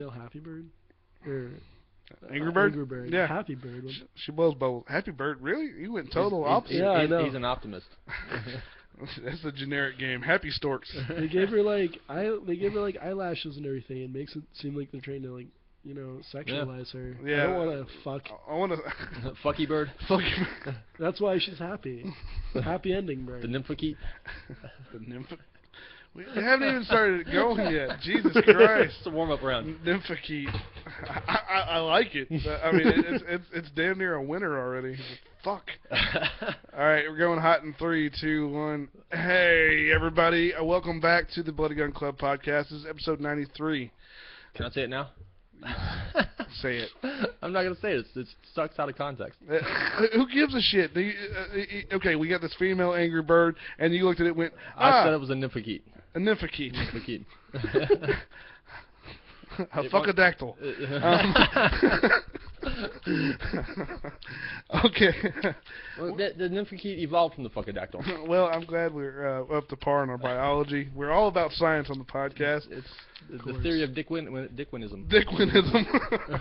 Happy Bird? Or Angry Bird? Angry Bird. Yeah. Happy Bird. She was both. Happy Bird? Really? You went total opposite. Yeah, I know. He's an optimist. That's the generic game. Happy Storks. They gave her like eyelashes and everything. It makes it seem like they're trying to sexualize her. Yeah. I don't want to fuck. I want to. Fucky Bird. Fucky Bird. That's why she's happy. Happy ending, Bird. The Nymphokeet. The nymph. We haven't even started going yet. Jesus Christ. It's a warm-up round. Nymphokeet. I like it. I mean, it's damn near a winner already. Fuck. All right, we're going hot in 3, 2, 1. Hey, everybody. Welcome back to the Bloody Gun Club podcast. This is episode 93. Can I say it now? Say it. I'm not going to say it. It sucks out of context. Who gives a shit? Okay, we got this female Angry Bird, and you looked at it and went, I said it was a Nymphokeet. A Nymphokeet. Nymphokeet. A fuckadactyl. Okay. Well, the Nymphokeet evolved from the fuckadactyl. Well, I'm glad we're up to par in our biology. We're all about science on the podcast. It's the theory of Dickwinism. Dickwinism.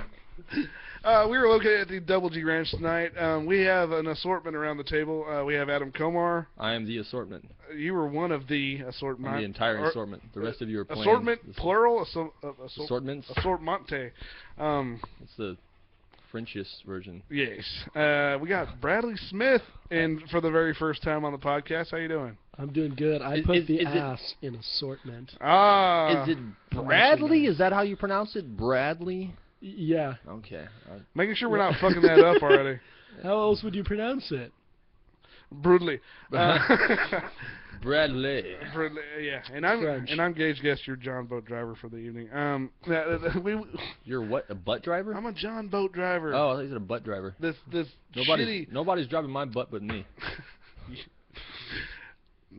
We were located at the Double G Ranch tonight. We have an assortment around the table. We have Adam Komar. I am the assortment. You were one of the assortment. I'm the entire assortment. The rest of you are plain. Assortment, plural? Assortments? Assortmente. It's the Frenchiest version. Yes. We got Bradley Smith in for the very first time on the podcast. How you doing? I'm doing good. I put the ass in assortment. Ah. Is it Bradley? Is that how you pronounce it? Bradley? Yeah. Okay. Making sure we're not fucking that up already. How else would you pronounce it? Brutally. Bradley. Yeah, and French. I'm Gage Guest, your John Boat driver for the evening. You're what? A butt driver? I'm a John Boat driver. Oh, I thought you said a butt driver. This Nobody's driving my butt but me.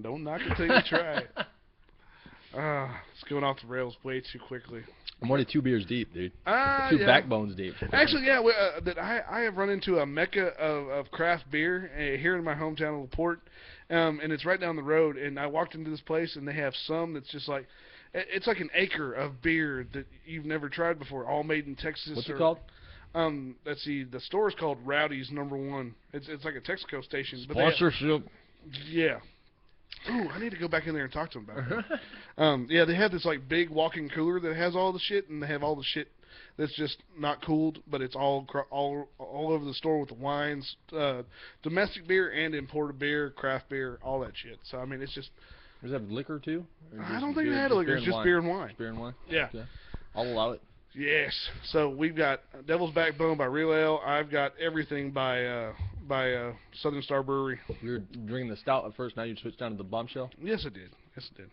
Don't knock it till you try it. It's going off the rails way too quickly. I'm only 2 beers deep, dude. Two Yeah. backbones deep. Actually, yeah, I have run into a mecca of craft beer here in my hometown of LaPorte, and it's right down the road. And I walked into this place, and they have some that's just like, it's like an acre of beer that you've never tried before, all made in Texas. What's it called? Let's see, the store is called Rowdy's Number One. It's like a Texaco station. Sponsorship. Yeah. Ooh, I need to go back in there and talk to them about it. Yeah, they have this like big walk-in cooler that has all the shit, and they have all the shit that's just not cooled, but it's all over the store with the wines, domestic beer and imported beer, craft beer, all that shit. So I mean, it's just. Does it have liquor too? I don't think they had liquor. It's just beer and wine. Just beer and wine. Yeah. Okay. I'll allow it. Yes. So we've got Devil's Backbone by Real Ale. I've got everything by Southern Star Brewery. You were drinking the stout at first. Now you switched down to the Bombshell. Yes, I did. Yes, I did.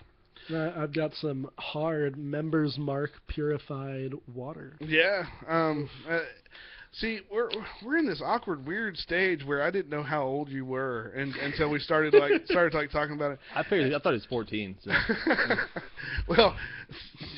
I've got some hard Members Mark purified water. Yeah. See, we're in this awkward, weird stage where I didn't know how old you were until we started talking about it. I thought it was 14. So. Well,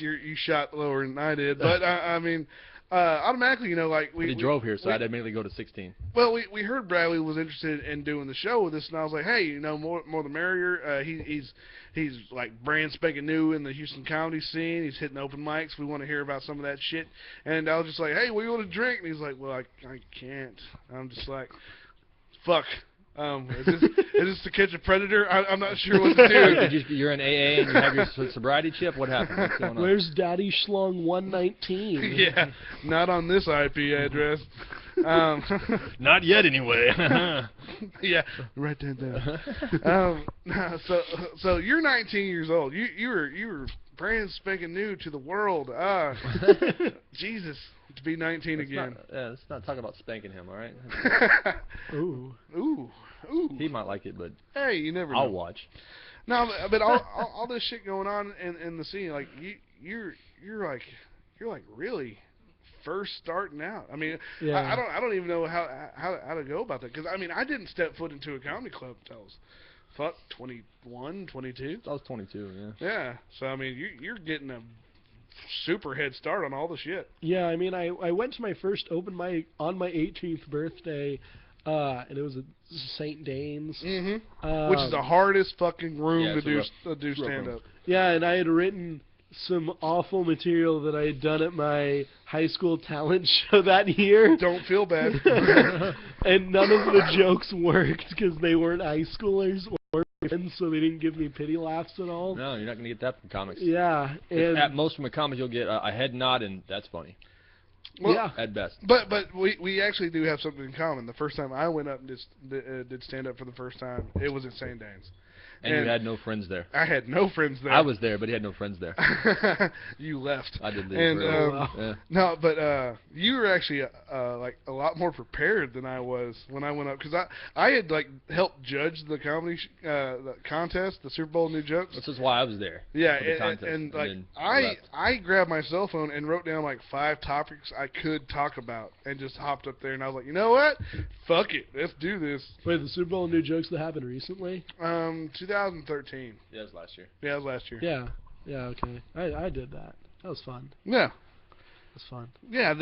you shot lower than I did, but I mean, automatically, we drove here, so I'd immediately go to 16. Well, we heard Bradley was interested in doing the show with us, and I was like, hey, more the merrier. He's like brand spanking new in the Houston comedy scene. He's hitting open mics. We want to hear about some of that shit. And I was just like, hey, what do you want to drink? And he's like, well, I can't. I'm just like, fuck. Is this to catch a predator? I'm not sure what to do. You're in AA and you have your sobriety chip? What happened? What's going on? Where's Daddy Schlong 119? Yeah, not on this IP address. Not yet, anyway. Yeah, write that down. So you're 19 years old. You were brand spanking new to the world. Jesus, to be 19 again. Let's not talk about spanking him, all right? Ooh. He might like it, but hey, you never know. I'll watch. No, but all this shit going on in the scene, like you're like really first starting out. I mean, yeah. I don't even know how to go about that, because I mean, I didn't step foot into a comedy club until I was 21, 22. I was 22, yeah. Yeah, so I mean, you're getting a super head start on all the shit. Yeah, I mean, I went to my first open mic on my 18th birthday, and it was at St. Dane's. Mm-hmm. Which is the hardest fucking room to do stand-up. Yeah, and I had written some awful material that I had done at my high school talent show that year. Don't feel bad. And none of the jokes worked because they weren't high schoolers or friends, so they didn't give me pity laughs at all. No, you're not going to get that from comics. Yeah. And At most from a comic, you'll get a head nod, and that's funny. Well, yeah. At best. But we actually do have something in common. The first time I went up and did stand up for the first time, it was at St. Dane's. And you had no friends there. I had no friends there. I was there, but he had no friends there. You left. I did leave. And yeah. no, but you were actually like a lot more prepared than I was when I went up, because I had like helped judge the comedy the contest, the Super Bowl New Jokes. This is why I was there. Yeah, for the contest, and like then I grabbed my cell phone and wrote down like 5 topics I could talk about, and just hopped up there, and I was like, you know what? Fuck it, let's do this. Wait, the Super Bowl new jokes that happened recently? 2013. Yeah, it was last year. Yeah, it was last year. Yeah, okay. I did that. That was fun. Yeah. It was fun. Yeah,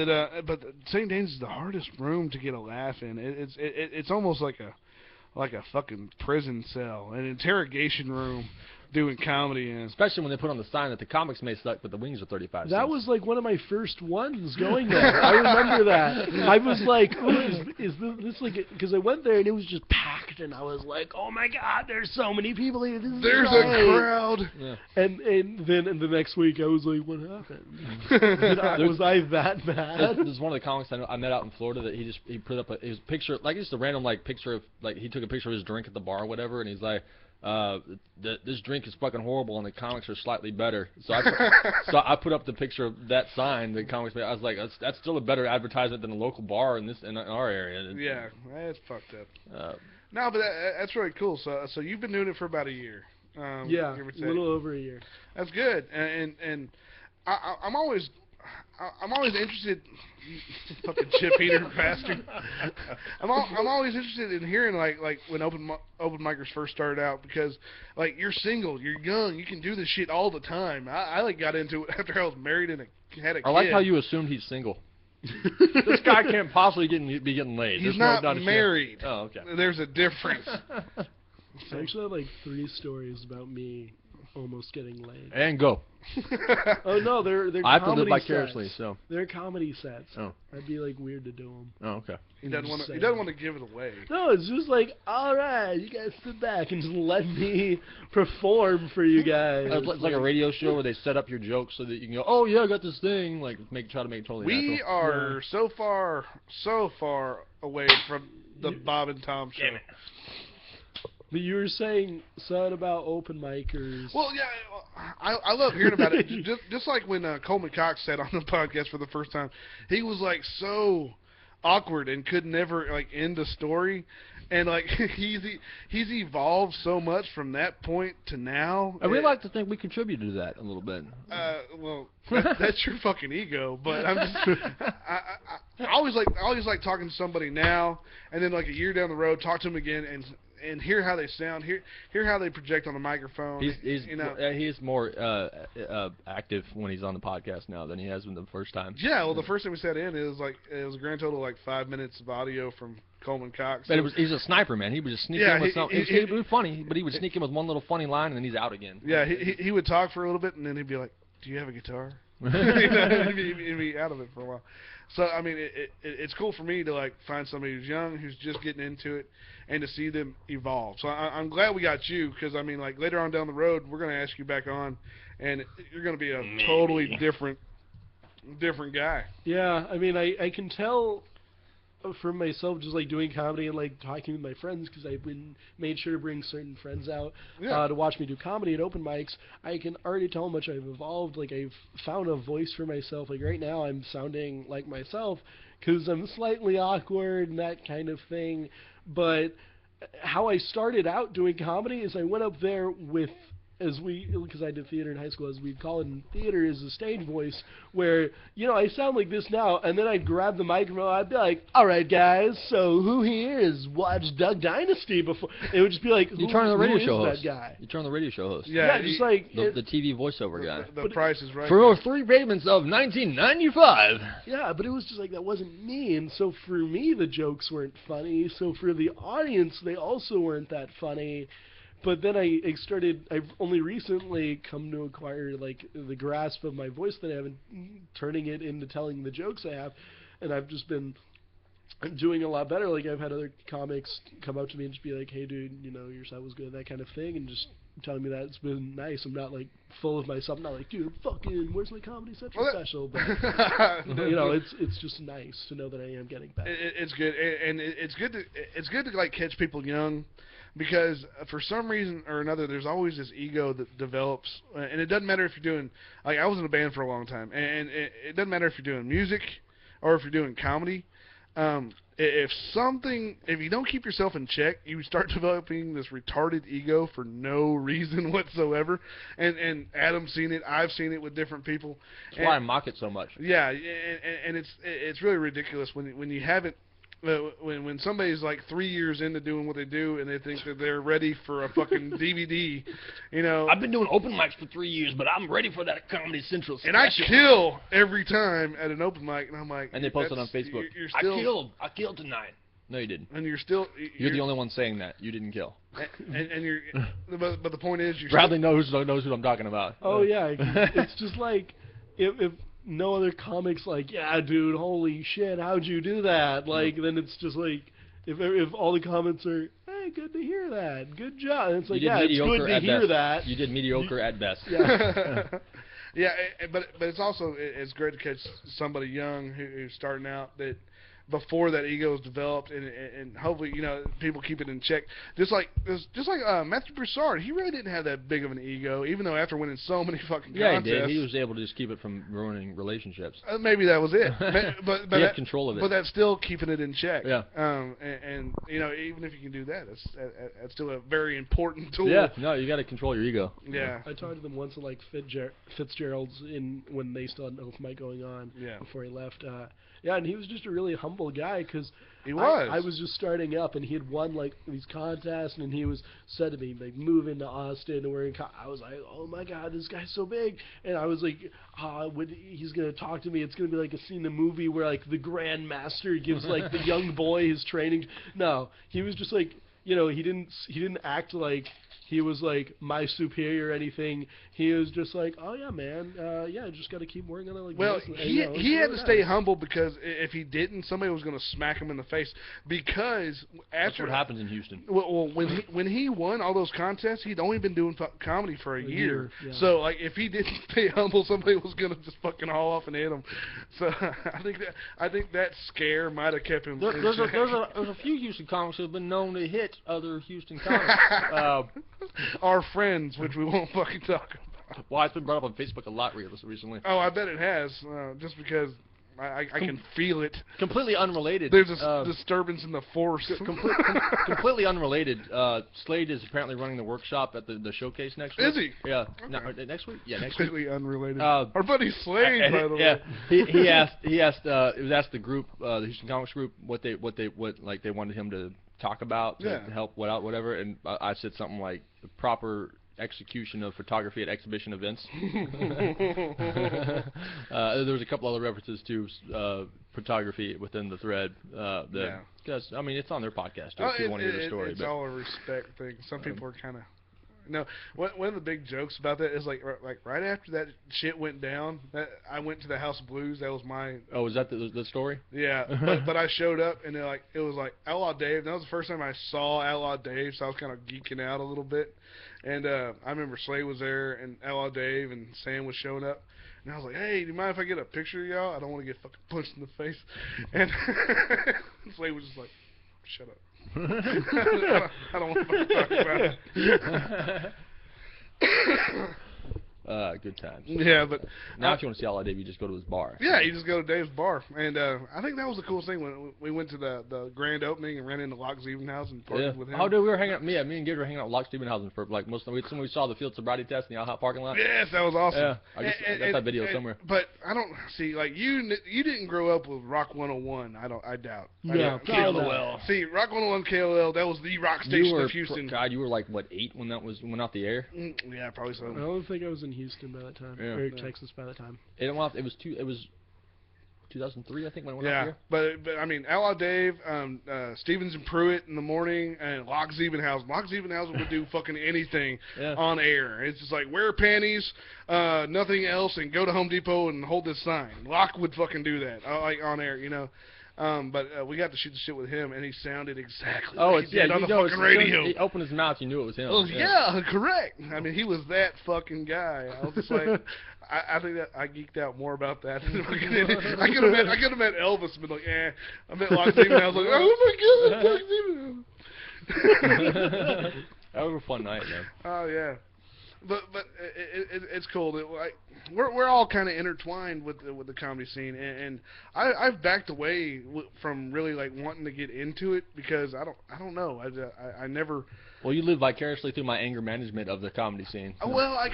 but St. Dane's is the hardest room to get a laugh in. It's almost like a fucking prison cell, an interrogation room doing comedy in. Especially when they put on the sign that the comics may suck, but the wings are 35 That cents. was like one of my first ones going there. I remember that. I was like, "Ooh, is this like?" Because I went there and it was just packed, and I was like, "Oh my god, there's so many people here. This is There's great." a crowd. Yeah. And then the next week I was like, "What happened? Was I that bad?" There's one of the comics I met out in Florida that he put up his picture, like just a random like picture of, like, he took a picture of his drink at the bar or whatever, and he's like, this drink is fucking horrible and the comics are slightly better. So I put up the picture of that sign, the comics. I was like, that's still a better advertisement than a local bar in our area. Yeah, that's fucked up. Uh, No, but that's really cool. So you've been doing it for about a year. Yeah, give or a take. little over a year. That's good. And I'm always interested. You fucking chip eater bastard. I'm always interested in hearing like when open micers first started out, because like you're single, you're young, you can do this shit all the time. I like got into it after I was married and had a kid. I like how you assumed he's single. This guy can't possibly be getting laid. He's There's not married. Oh, okay. There's a difference. I actually have like 3 stories about me almost getting laid. And go. Oh no, they're I have to comedy live vicariously, sets. so. They're comedy sets. Oh. I'd be like weird to do them. Oh, okay. He doesn't want to give it away. No, it's just like, all right, you guys sit back and just let me perform for you guys. It's like a radio show where they set up your jokes so that you can go, oh yeah, I got this thing, like try to make it totally We natural. are so far away from the Bob and Tom show. But you were saying something about open micers. Well, yeah, I love hearing about it. Just like when Coleman Cox said on the podcast for the first time, he was like so awkward and could never like end a story, and like he's evolved so much from that point to now. And we like to think we contributed to that a little bit. Well, that's your fucking ego, but I'm just I always like talking to somebody now, and then like a year down the road, talk to them again and hear how they sound, hear how they project on the microphone. He's more active when he's on the podcast now than he has been the first time. Yeah, well, the first time we sat in, it was a grand total of like 5 minutes of audio from Coleman Cox. But he's a sniper, man. He would just sneak in with something. It would be funny, but he would sneak in with one little funny line, and then he's out again. Yeah, he would talk for a little bit, and then he'd be like, "Do you have a guitar?" He'd be out of it for a while. So I mean, it's cool for me to like find somebody who's young, who's just getting into it, and to see them evolve. So I'm glad we got you, because I mean, like later on down the road, we're gonna ask you back on, and you're gonna be a totally different guy. Yeah, I mean, I can tell for myself, just like doing comedy and like talking with my friends, because I've made sure to bring certain friends out to watch me do comedy at open mics. I can already tell how much I've evolved. Like I've found a voice for myself. Like right now, I'm sounding like myself because I'm slightly awkward and that kind of thing. But how I started out doing comedy is I went up there with, because I did theater in high school, as we'd call it in theater, is a stage voice, where, you know, I sound like this now, and then I'd grab the microphone, I'd be like, all right, guys, so who here has watched Duck Dynasty before? It would just be like, you turn on the radio show host. That guy? You turn on the radio show host. Yeah, just like... The TV voiceover guy. The Price is Right. For 3 payments of $19.95. Yeah, but it was just like, that wasn't me, and so for me, the jokes weren't funny, so for the audience, they also weren't that funny, But then I've only recently come to acquire like the grasp of my voice that I have and turning it into telling the jokes I have, and I've just been doing a lot better. Like I've had other comics come up to me and just be like, "Hey, dude, you know your set was good," that kind of thing, and just telling me that it's been nice. I'm not like full of myself. I'm not like, "Dude, fucking, where's my Comedy Central special?" But you know, it's just nice to know that I am getting better. It's good, and it's good to like catch people young. Because for some reason or another, there's always this ego that develops, and it doesn't matter if you're doing, like I was in a band for a long time, and it doesn't matter if you're doing music or if you're doing comedy. If you don't keep yourself in check, you start developing this retarded ego for no reason whatsoever. And Adam's seen it, I've seen it with different people. That's why I mock it so much. Yeah, and it's really ridiculous when you haven't. When somebody's like 3 years into doing what they do and they think that they're ready for a fucking DVD, you know. I've been doing open mics for 3 years, but I'm ready for that Comedy Central special. And I kill every time at an open mic, and I'm like. And they post it on Facebook. You're still, I killed tonight. No, you didn't. And you're the only one saying that. You didn't kill. And you're, but the point is, Bradley knows who I'm talking about. Oh yeah, it's just like if no other comics like, yeah, dude, holy shit, how'd you do that? Like, then it's just like, if all the comments are, hey, good to hear that, good job. And it's like, yeah, it's good to hear that. You did mediocre at best. Yeah. Yeah, but it's also it's great to catch somebody young who's starting out that before that ego is developed, and hopefully people keep it in check. Just like Matthew Broussard, he really didn't have that big of an ego, even though after winning so many fucking contests, he did. He was able to just keep it from ruining relationships. Maybe that was it. but he had control of it. But that's still keeping it in check. Yeah. And even if you can do that, that's still a very important tool. Yeah. No, you got to control your ego. Yeah. I talked to them once at like Fitzgerald's when they still had an open mic going on. Yeah. Before he left. Yeah, and he was just a really humble guy because he was. I was just starting up, and he had won like these contests, and he was said to me like moving to Austin, and I was like, oh my god, this guy's so big, and I was like, when he's gonna talk to me, it's gonna be like a scene in the movie where like the Grand Master gives like the young boy his training. No, he was just like, he didn't act like he was like my superior or anything. He was just like, oh yeah, man, just got to keep working on it. Like, well, he had to stay humble because if he didn't, somebody was going to smack him in the face. Because that's what happens in Houston. Well, when he won all those contests, he'd only been doing comedy for a year. Yeah. So like, if he didn't stay humble, somebody was going to just fucking haul off and hit him. So I think that scare might have kept him. There's a few Houston comics who have been known to hit other Houston comics. Our friends, which we won't fucking talk about. Well, it's been brought up on Facebook a lot recently. Oh, I bet it has, just because I can feel it. Completely unrelated. There's a disturbance in the force. Completely unrelated. Slade is apparently running the workshop at the showcase next week. Is he? Yeah. Okay. No, next week? Yeah, next completely week. Unrelated. Our buddy Slade, by the way. Yeah. He asked the group, the Houston Comics group, what they wanted him to talk about to help whatever, and I said something like the proper execution of photography at exhibition events. There was a couple other references to photography within the thread. Because I mean, it's on their podcast too, if you want to hear the story. It's all a respect thing. Some people are kind of. No, one of the big jokes about that is like right after that shit went down, I went to the House of Blues. That was my. Oh, was that the story? Yeah, but I showed up and it was like Outlaw Dave. That was the first time I saw Outlaw Dave, so I was kind of geeking out a little bit. And I remember Slade was there and Outlaw Dave and Sam was showing up. And I was like, hey, do you mind if I get a picture of y'all? I don't want to get fucking punched in the face. And Slade was just like, shut up. I don't want to talk about it. Good times. Yeah, but now if you want to see Outlaw Dave, you just go to his bar. Yeah, you just go to Dave's bar, and I think that was the coolest thing when we went to the grand opening and ran into Locke Ziebenhaus and partied with him. Oh, dude, we were hanging out. Me and Gabe were hanging out with Locke Ziebenhausen for like most of the week. We saw the field sobriety test in the IHOP parking lot. Yes, that was awesome. Yeah, I got that video somewhere. But I don't see like you didn't grow up with Rock 101. I doubt. Yeah, KLOL. See, Rock 101 KLOL, that was the rock station of Houston. God, you were like what 8 when that went out the air? Yeah, probably so. I don't think I was in Houston by that time. Yeah. Or Texas by that time. It was 2003, I think, when it went off Yeah, here. but I mean, Outlaw Dave, Stevens and Pruitt in the morning, and Locke Ziebenhausen. Locke Ziebenhausen would do fucking anything on air. It's just like, wear panties, nothing else, and go to Home Depot and hold this sign. Locke would fucking do that, like on air, you know. But we got to shoot the shit with him, and he sounded exactly like he did on the fucking radio. He opened his mouth, you knew it was him. Oh, yeah, correct. I mean, he was that fucking guy. I was just like, I think that I geeked out more about that than fucking anything. I could have met Elvis and been like, I met Locke Steven. I was like, oh my god, Locke Steven. That was a fun night, man. Oh yeah. But it's cool. Like we're all kind of intertwined with the comedy scene, and I've backed away from really like wanting to get into it because I don't know. I never. Well, you live vicariously through my anger management of the comedy scene. So. Well, I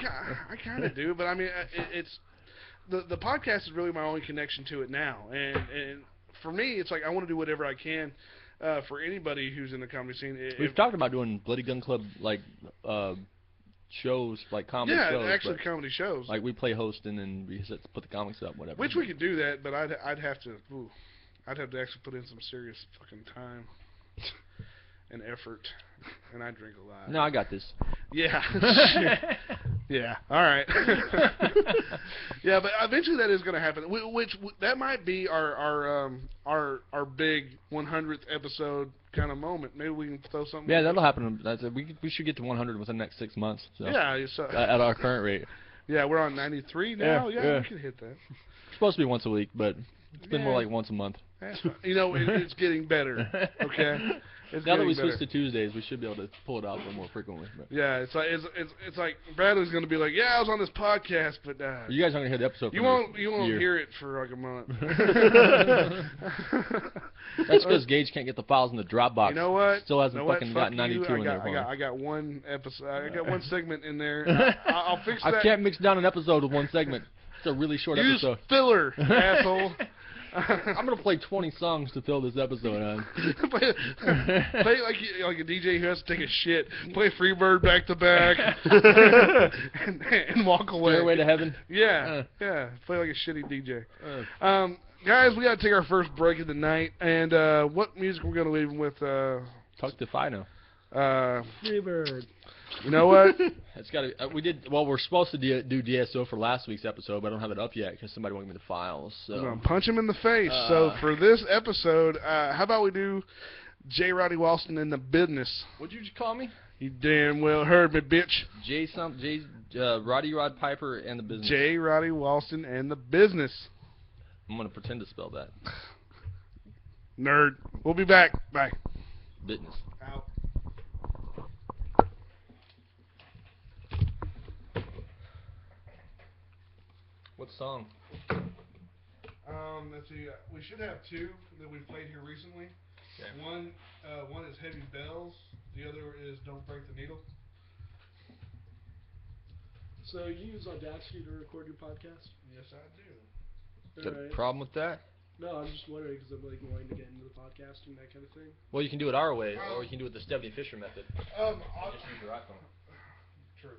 kind of do, but I mean it's the podcast is really my only connection to it now, and for me it's like I want to do whatever I can. For anybody who's in the comedy scene, we've talked about doing Bloody Gun Club like shows, like comedy shows. Yeah, actually comedy shows. Like we play host and then we put the comics up, whatever. Which we could do that, but I'd have to actually put in some serious fucking time and effort, and I drink a lot. No, I got this. Yeah. Yeah. All right. Yeah, but eventually that is going to happen. Which that might be our big 100th episode kind of moment. Maybe we can throw something. Yeah, that'll happen. We should get to 100 within the next 6 months. So. Yeah. At our current rate. Yeah, we're on 93 now. Yeah, we can hit that. It's supposed to be once a week, but it's been more like once a month. You know, it's getting better. Okay. Now that we switched to Tuesdays, we should be able to pull it out a little more frequently. But. Yeah, it's like Bradley's going to be like, yeah, I was on this podcast, but you guys aren't going to hear the episode. You won't hear it for like a month. That's because Gage can't get the files in the Dropbox. You know what? Still hasn't fucking got 92 in there. I got one episode. I got one segment in there. I'll fix that. I can't mix down an episode with one segment. It's a really short episode. Use filler, asshole. I'm gonna play 20 songs to fill this episode on. play like a DJ who has to take a shit. Play Freebird back to back, and walk away. Stairway to Heaven. Yeah, yeah. Play like a shitty DJ. Guys, we gotta take our first break of the night, and what music we're gonna leave with? Talk to Fino. Freebird. You know what? It's got to. We're supposed to do DSO for last week's episode, but I don't have it up yet because somebody won't give me the files. So I'm gonna punch him in the face. So for this episode, how about we do J. Roddy Walston and the Business? What'd you call me? You damn well heard me, bitch. Roddy Rod Piper and the Business. J. Roddy Walston and the Business. I'm gonna pretend to spell that. Nerd. We'll be back. Bye. Business. Out. What song? Let's see. We should have two that we've played here recently. Okay. One is Heavy Bells. The other is Don't Break the Needle. So you use Audacity to record your podcast? Yes, I do. Is there a problem with that? No, I'm just wondering because I'm like wanting to get into the podcasting, that kind of thing. Well, you can do it our way, or you can do it the Stephanie Fisher method. Just use your iPhone. True.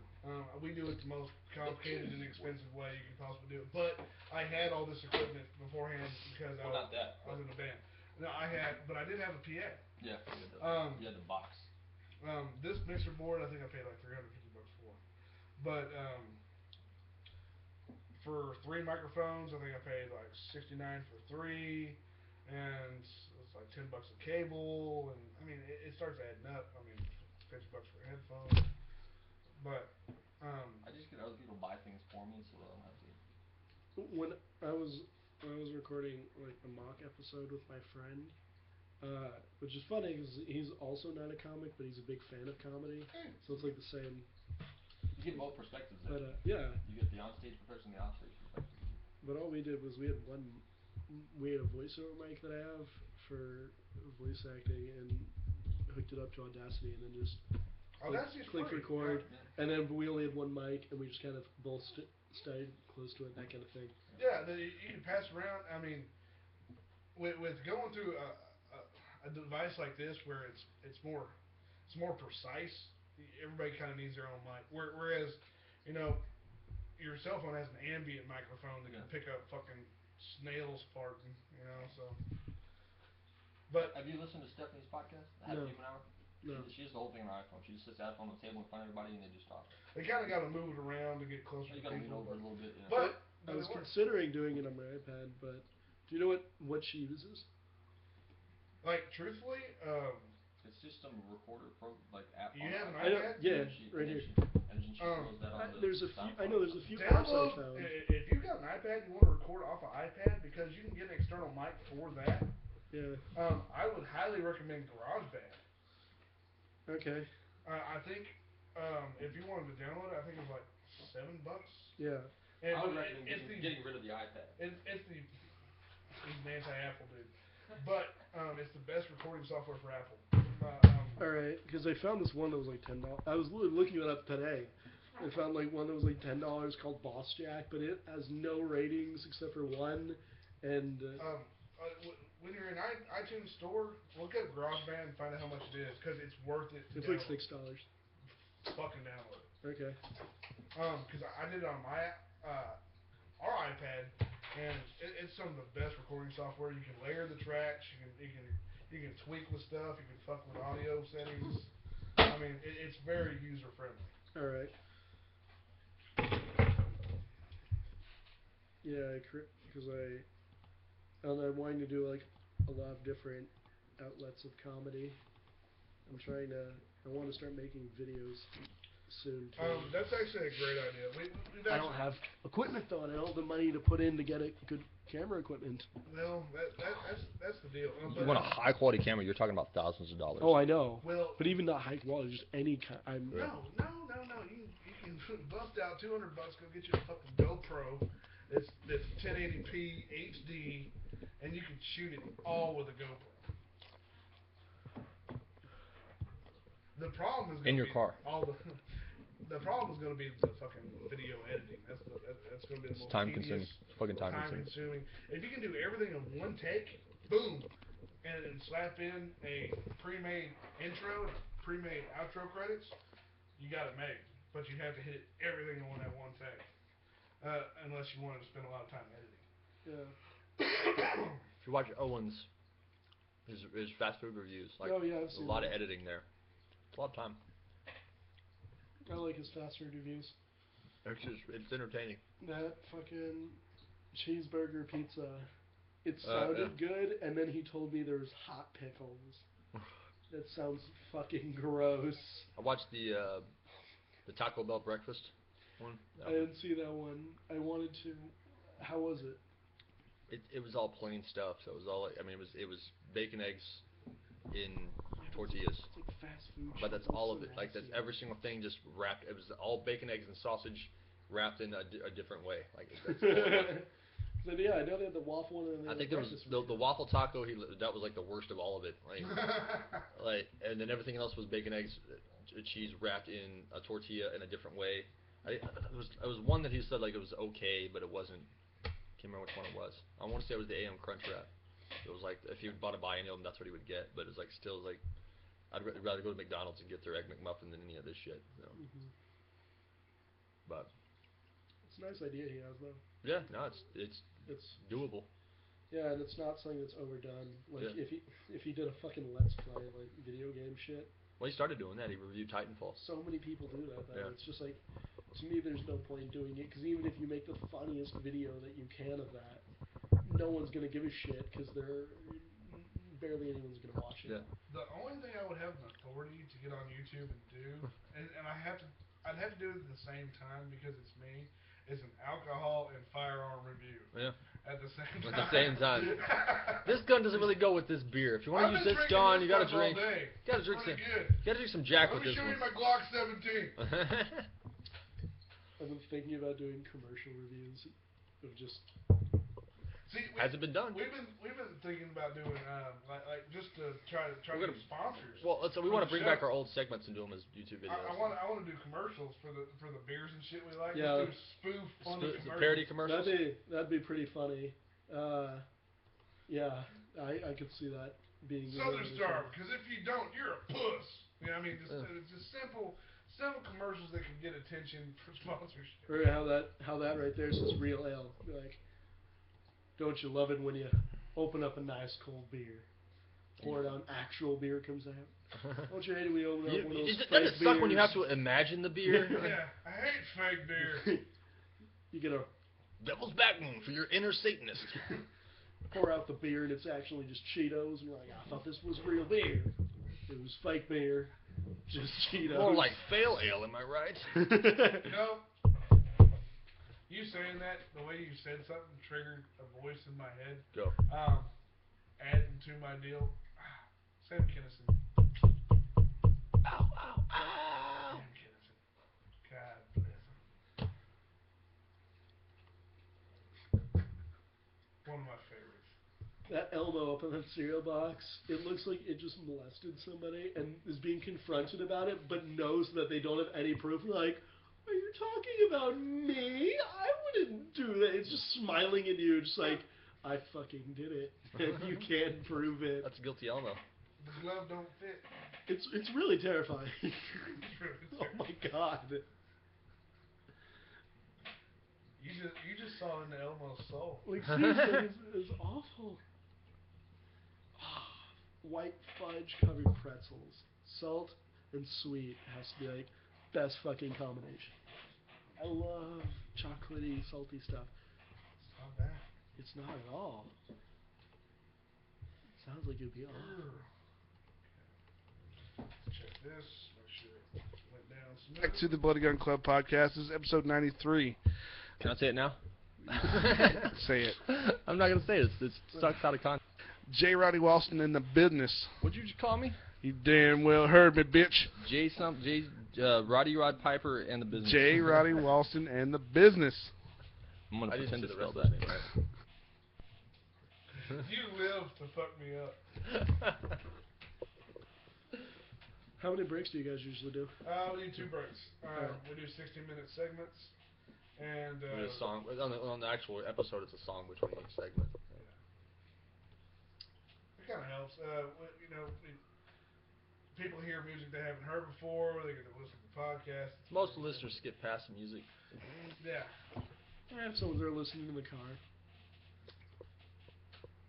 We do it the most complicated and expensive way you can possibly do it. But I had all this equipment beforehand because I was in a band. No, but I did have a PA. Yeah. You had the box. This mixer board, I think I paid like $350 for. But for 3 microphones, I think I paid like $69 for 3, and it's like $10 a cable, and I mean it starts adding up. I mean $50 for headphones. But I just get other people to buy things for me, so I don't have to. When I was recording like a mock episode with my friend, which is funny because he's also not a comic, but he's a big fan of comedy, so it's like the same. You get both perspectives there. But yeah. You get the onstage person and the offstage perspective. But all we did was we had a voiceover mic that I have for voice acting, and hooked it up to Audacity, and then just. Click record, and then we only had one mic, and we just kind of both stayed close to it, that kind of thing. Yeah, you can pass around. I mean, with going through a device like this where it's more precise. Everybody kind of needs their own mic. Whereas, you know, your cell phone has an ambient microphone that can pick up fucking snails farting, you know. So, but have you listened to Stephanie's podcast? The No. Happy Human Hour? No. She does the whole thing on her iPhone. She just sits out on the table in front of everybody and they just talk. they kind of got to move it around to get closer You to gotta lean people. over a little bit. Yeah. But I was it works. considering doing it on my iPad, but do you know what she uses? Like truthfully, It's just some recorder app. You have an I know, iPad? yeah, right here. And then she throws that on There's a few. I know there's a few apps I download. found. If you got an iPad, you want to record off an iPad because you can get an external mic for that. Yeah. I would highly recommend GarageBand. Okay. I think if you wanted to download it, I think it was like $7. Yeah. And I would recommend getting rid of the iPad. It's the he's an anti-Apple dude, but it's the best recording software for Apple. All right, because I found this one that was like $10. I was looking it up today. I found like one that was like $10 called Boss Jack, but it has no ratings except for one. And when you're in iTunes store, look up GarageBand and find out how much it is because it's worth it. It's like $6. Fucking download it. Okay. Because I did it on my our iPad, and it's some of the best recording software. You can layer the tracks. You can tweak with stuff. You can fuck with audio settings. I mean, it's very user friendly. All right. Yeah, because I'm wanting to do like a lot of different outlets of comedy. I want to start making videos soon too. That's actually a great idea. I don't have equipment though, and I don't have the money to put in to get a good camera equipment. Well, that's the deal. You want a high quality camera? You're talking about thousands of dollars. Oh, I know. Well, but even not high quality, just any kind. No. You can bust out $200. Go get you a fucking GoPro. That's 1080p HD, and you can shoot it all with a GoPro. The problem is in your car. The problem is going to be the fucking video editing. That's going to be the most time tedious, consuming. It's fucking time consuming. If you can do everything in one take, boom, and slap in a pre-made intro and pre-made outro credits, you got it made. But you have to hit everything on that one take, unless you wanted to spend a lot of time editing. Yeah. If you watch Owen's, his fast food reviews, like oh, yeah, I've there's a seen lot that. of editing there. It's a lot of time. I like his fast food reviews. It's entertaining. That fucking cheeseburger pizza, it sounded good, and then he told me there was hot pickles. That sounds fucking gross. I watched the Taco Bell breakfast one. I didn't see that one. I wanted to. How was it? It was all plain stuff. So it was all. I mean, it was bacon, eggs in tortillas. It's like fast food. But that's all of it. Like that's every single thing just wrapped. It was all bacon, eggs, and sausage wrapped in a different way. Like that's all it was. So yeah, I know they had the waffle one. And I think there was the waffle taco. That was like the worst of all of it. Like and then everything else was bacon, eggs, cheese wrapped in a tortilla in a different way. It was one that he said like it was okay, but it wasn't. Can't remember which one it was. I want to say it was the AM Crunch Wrap. It was like if you bought a biennial, then that's what he would get. But it was like still like I'd rather go to McDonald's and get their egg McMuffin than any of this shit. So. But it's a nice idea he has though. Yeah, no, it's doable. Yeah, and it's not something that's overdone. Like Yeah. if he did a fucking Let's Play like video game shit. Well, he started doing that. He reviewed Titanfall. So many people do that. Though. Yeah. It's just like, to me, there's no point in doing it because even if you make the funniest video that you can of that, no one's gonna give a shit because barely anyone's gonna watch it. Yeah. The only thing I would have an authority to get on YouTube and do, and I'd have to do it at the same time because it's me, is an alcohol and firearm review. Yeah. At the same time. At the same time. This gun doesn't really go with this beer. If you want to use this gun, you gotta drink. You gotta drink some. You gotta drink some Jack with this one. Let me show you my Glock 17. I've been thinking about doing commercial reviews of just. See, hasn't been done. We've been thinking about doing like just to try to get sponsors. Well, so we want to bring back our old segments and do them as YouTube videos. I want to do commercials for the beers and shit we like. Yeah. Let's do funny commercials. Parody commercials. That'd be pretty funny. Yeah, I could see that being. Southern Star, because if you don't, you're a puss. You know what I mean? Just simple commercials that can get attention for sponsorship. Or how that right there says real ale. Be like, Don't you love it when you open up a nice cold beer, pour it on, actual beer comes out? Don't you hate it when you open up one of those fake Doesn't it suck when you have beers? to imagine the beer? Yeah, I hate fake beer. You get a Devil's backbone for your inner Satanist. pour out the beer and it's actually just Cheetos, and you're like, I thought this was real beer. It was fake beer, just Cheetos. More like fail ale, am I right? You know, you saying that, the way you said something triggered a voice in my head. Go. Adding to my deal, Sam Kinison. Ow, ow, ow. Sam Kinison. God bless him. One of my favorites. That Elmo up in that cereal box, it looks like it just molested somebody and is being confronted about it, but knows that they don't have any proof. Like, are you talking about me? I wouldn't do that. It's just smiling at you, just like, I fucking did it. And you can't prove it. That's guilty Elmo. The glove don't fit. It's really terrifying. It's really Oh my god. You just saw into Elmo's soul. Like, seriously, it's awful. White fudge covered pretzels. Salt and sweet has to be like best fucking combination. I love chocolatey, salty stuff. It's not bad. It's not at all. Sounds like it'd be awesome. Check this. Make sure it went down smooth. Back to the Bloody Gun Club podcast. This is episode 93. Can I say it now? Say it. I'm not gonna say it. It sucks out of context. J. Roddy Walston in the business. What'd you just call me? You damn well heard me, bitch. Roddy Rod Piper and the business. J. Roddy Walston and the business. I'm gonna I didn't pretend say to the spell rest of that. his name right. You live to fuck me up. How many breaks do you guys usually do? We do 2 breaks. We do 60-minute segments. And We did a song on the actual episode. It's a song between each segment. it kind of helps. People hear music they haven't heard before. They get to listen to podcasts. Most listeners skip past the music. Yeah. I have someone there listening in the car.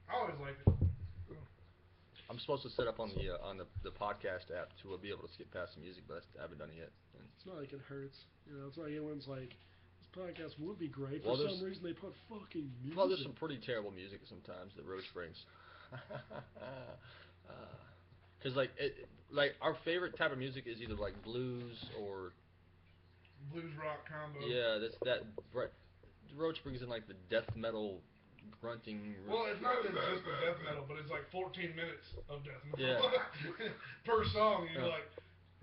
I always liked it. I'm supposed to set up on the podcast app to be able to skip past the music, but I haven't done it yet. And It's not like it hurts. It's not like anyone's like, this podcast would be great. Well, For there's- some reason, they put fucking music. well, there's some pretty terrible music sometimes that Roach brings. Because like our favorite type of music is either like blues or Blues rock combo. yeah, that right. Roach brings in like the death metal grunting. Well, it's not even just the death metal, but it's like 14 minutes of death metal. Yeah. Per song, you're like,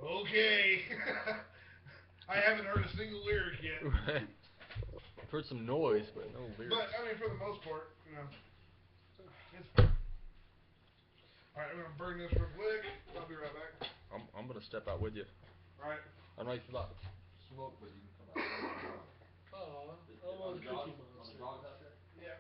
okay. I haven't heard a single lyric yet. Right. I've heard some noise, but no lyrics. But, I mean, for the most part, it's fun. Alright, I'm going to burn this real quick. I'll be right back. I'm gonna step out with you. Alright. I know you feel like smoke, but you can come out. Oh, I On love the Cookie dogs- on Monster. the dogs out there? Yeah.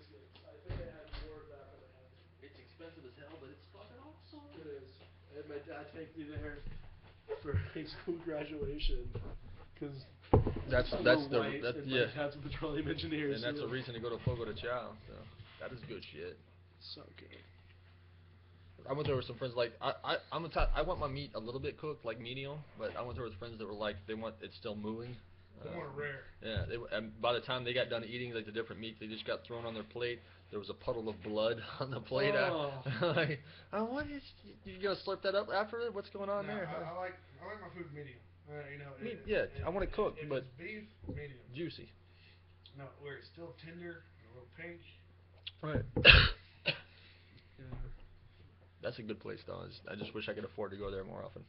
biscuits. I think I had more of that than I had. It's expensive as hell, but it's fucking awesome. It is. I had my dad take me there for high school graduation, because That's yeah. My dad's a petroleum engineer, and so that's a reason to go to Fogo de Chao. So that is good shit. so good. I went there with some friends. Like I want my meat a little bit cooked, like medium, but I went there with friends that were like they want it still moving. They want it rare. Yeah, and by the time they got done eating like the different meats, they just got thrown on their plate. There was a puddle of blood on the plate. Oh. Like, what is you gonna slurp that up after? What's going on No, there? I like my food medium. You know. I want it cooked, if but it's beef, medium. juicy. No, where it's still tender, a little pink. Right. Yeah. That's a good place, though. I just wish I could afford to go there more often.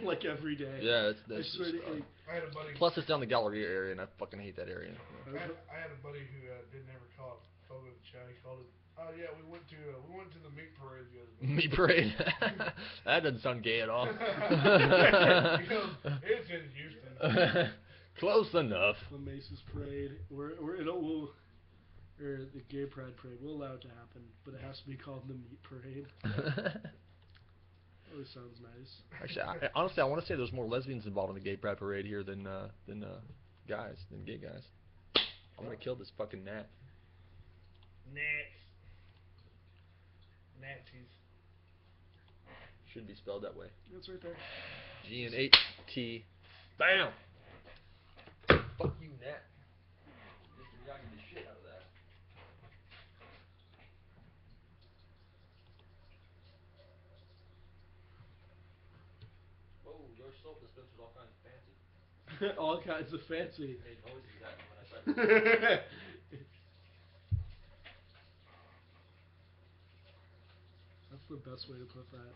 Like every day. Yeah, I that's swear just, to God. I had a buddy. plus it's down the Galleria area, and I fucking hate that area. I had a buddy who didn't ever call it Fogo de Chao. He called it. Oh yeah, we went to the meat parade the other day. Meat parade. That doesn't sound gay at all. He goes, it's in Houston. Close enough. The Macy's parade, or the gay pride parade, will allow it to happen, but it has to be called the meat parade. Always sounds nice. Actually, honestly, I want to say there's more lesbians involved in the gay pride parade here than gay guys. I'm gonna kill this fucking gnat. Nazis. Should be spelled that way. It's right there. G-N-A-T. Bam. Fuck you, gnat. Just yaking the shit out of that. Oh, your soap dispenser's all kinds of fancy. All kinds of fancy. It made noises that when I tried to That's the best way to put that.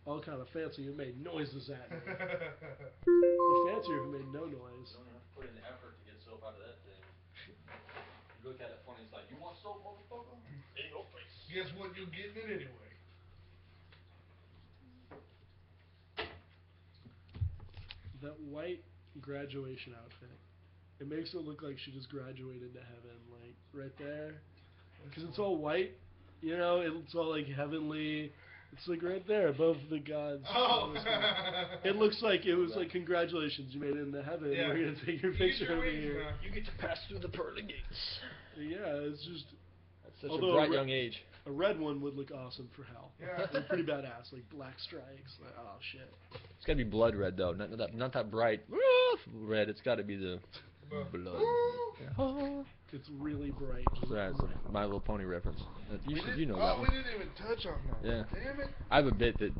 All kind of fancy who made noises at me. The fancier who made no noise. You don't have to put in the effort to get soap out of that thing. You look at it funny, it's like, you want soap, motherfucker? In your face. Guess what? You're getting it anyway. That white graduation outfit. It makes it look like she just graduated to heaven, like right there. Because it's all white, you know, it's all like heavenly. It's like right there above the gods. Oh. It looks like it was like, congratulations, you made it into heaven. Yeah. We're going to take your picture over here. You get to pass through the pearly gates. Yeah, it's just. That's such Although a bright young age. A red one would look awesome for hell. Yeah. They're pretty badass, like black strikes. Like, oh shit. It's got to be blood red though, not that bright red. It's got to be the blood. Yeah. It's really bright. That's a My Little Pony reference. You know that we one. didn't even touch on that. Yeah. Damn it. I have a bit that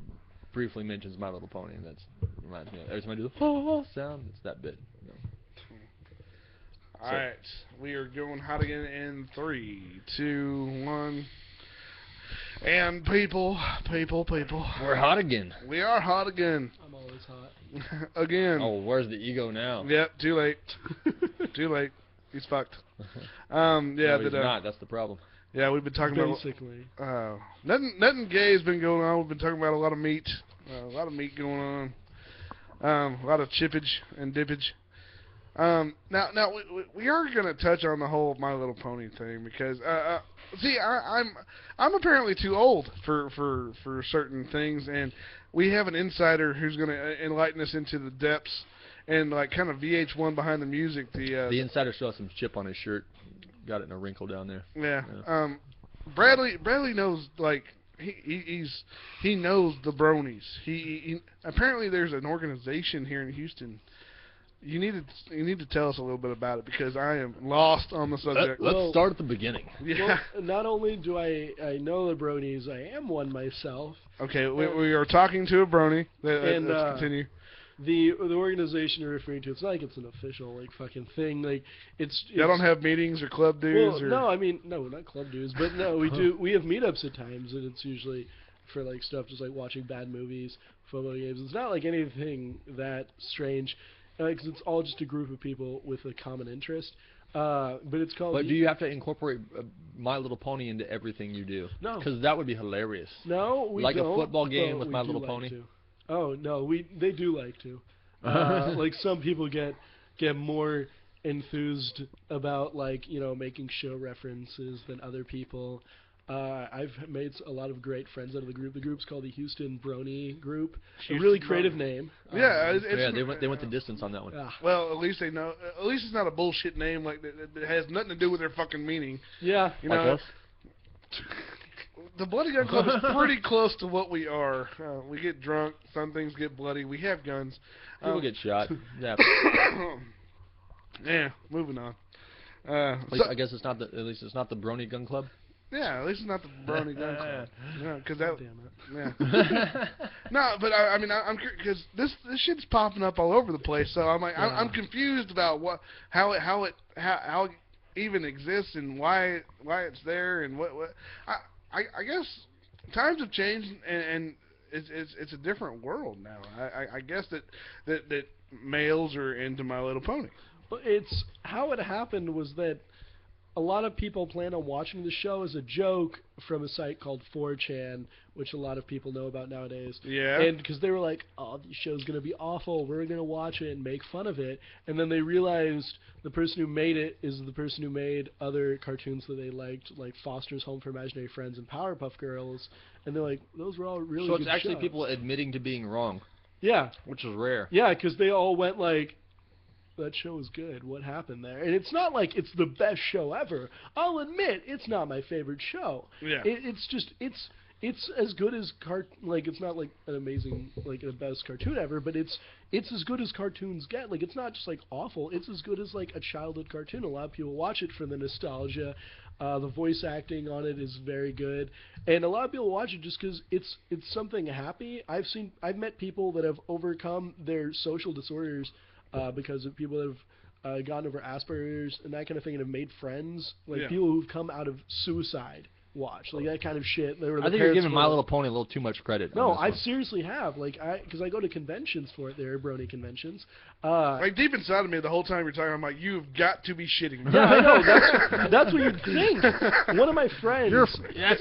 briefly mentions My Little Pony, and that reminds me of every time I do the sound, it's that bit. You know. All right, we are going hot again in 3, 2, 1. And people. We're hot again. We are hot again. I'm always hot. Again. Oh, where's the ego now? Yep, too late. Too late. He's fucked. No, he's but, not. That's the problem. Yeah, we've been talking Basically. about nothing gay has been going on. We've been talking about a lot of meat going on. A lot of chippage and dippage. Now we are going to touch on the whole My Little Pony thing because see, I'm apparently too old for certain things, and we have an insider who's going to enlighten us into the depths and like kind of VH1 behind the music. The insider still has some chip on his shirt. Got it in a wrinkle down there. Yeah. Bradley knows, like, he knows the Bronies. He apparently there's an organization here in Houston. You need to tell us a little bit about it because I am lost on the subject. Let's start at the beginning. Yeah. Well, not only do I know the Bronies, I am one myself. Okay, we are talking to a Bronie. Let's continue. The organization you're referring to, it's not like it's an official like fucking thing. Like it's Y'all don't have meetings or club dues well, or no, I mean no, not club dues, but no, we do. We have meetups at times, and it's usually for like stuff just like watching bad movies, football games. It's not like anything that strange, because it's all just a group of people with a common interest. But it's called. But do you have to incorporate My Little Pony into everything you do? No, because that would be hilarious. No, we like don't. A football game with My Little like Pony. To. Oh no, they do like to. Like some people get more enthused about like making show references than other people. I've made a lot of great friends out of the group. The group's called the Houston Bronie Group. A really creative name. Yeah, they went the distance on that one. Well, at least they know. At least it's not a bullshit name like that has nothing to do with their fucking meaning. Yeah, you know. Like us? The Bloody Gun Club is pretty close to what we are. We get drunk. Some things get bloody. We have guns. People get shot. Yeah. Yeah. Moving on. I guess it's not the. At least it's not the Bronie Gun Club. Yeah, at least it's not the Brony Gun Club. Yeah, because that. Damn it. Yeah. No, but I'm because this shit's popping up all over the place. So I'm like, I'm confused about how it even exists and why it's there and what. I guess times have changed and it's a different world now. I guess that males are into My Little Pony. Well, it's how it happened was that a lot of people plan on watching the show as a joke from a site called 4chan, which a lot of people know about nowadays. Yeah. And because they were like, oh, the show's going to be awful, we're going to watch it and make fun of it. And then they realized the person who made it is the person who made other cartoons that they liked, like Foster's Home for Imaginary Friends and Powerpuff Girls. And they're like, those were all really good shows. So it's actually people admitting to being wrong. Yeah. Which is rare. Yeah, because they all went like, that show was good. What happened there? And it's not like it's the best show ever. I'll admit it's not my favorite show. Yeah. It's just it's as good as like it's not like an amazing like the best cartoon ever, but it's as good as cartoons get. Like it's not just like awful. It's as good as like a childhood cartoon. A lot of people watch it for the nostalgia. The voice acting on it is very good, and a lot of people watch it just because it's something happy. I've met people that have overcome their social disorders. Because of people that have gone over Asperger's and that kind of thing and have made friends, like people who've come out of suicide watch, like that kind of shit. I think you're giving My Little Pony a little too much credit. No, I seriously have, because I go to conventions for it. There are Brony conventions. Like deep inside of me, the whole time you're talking, I'm like, you've got to be shitting me. Yeah, I know. That's what you'd think. One of my friends.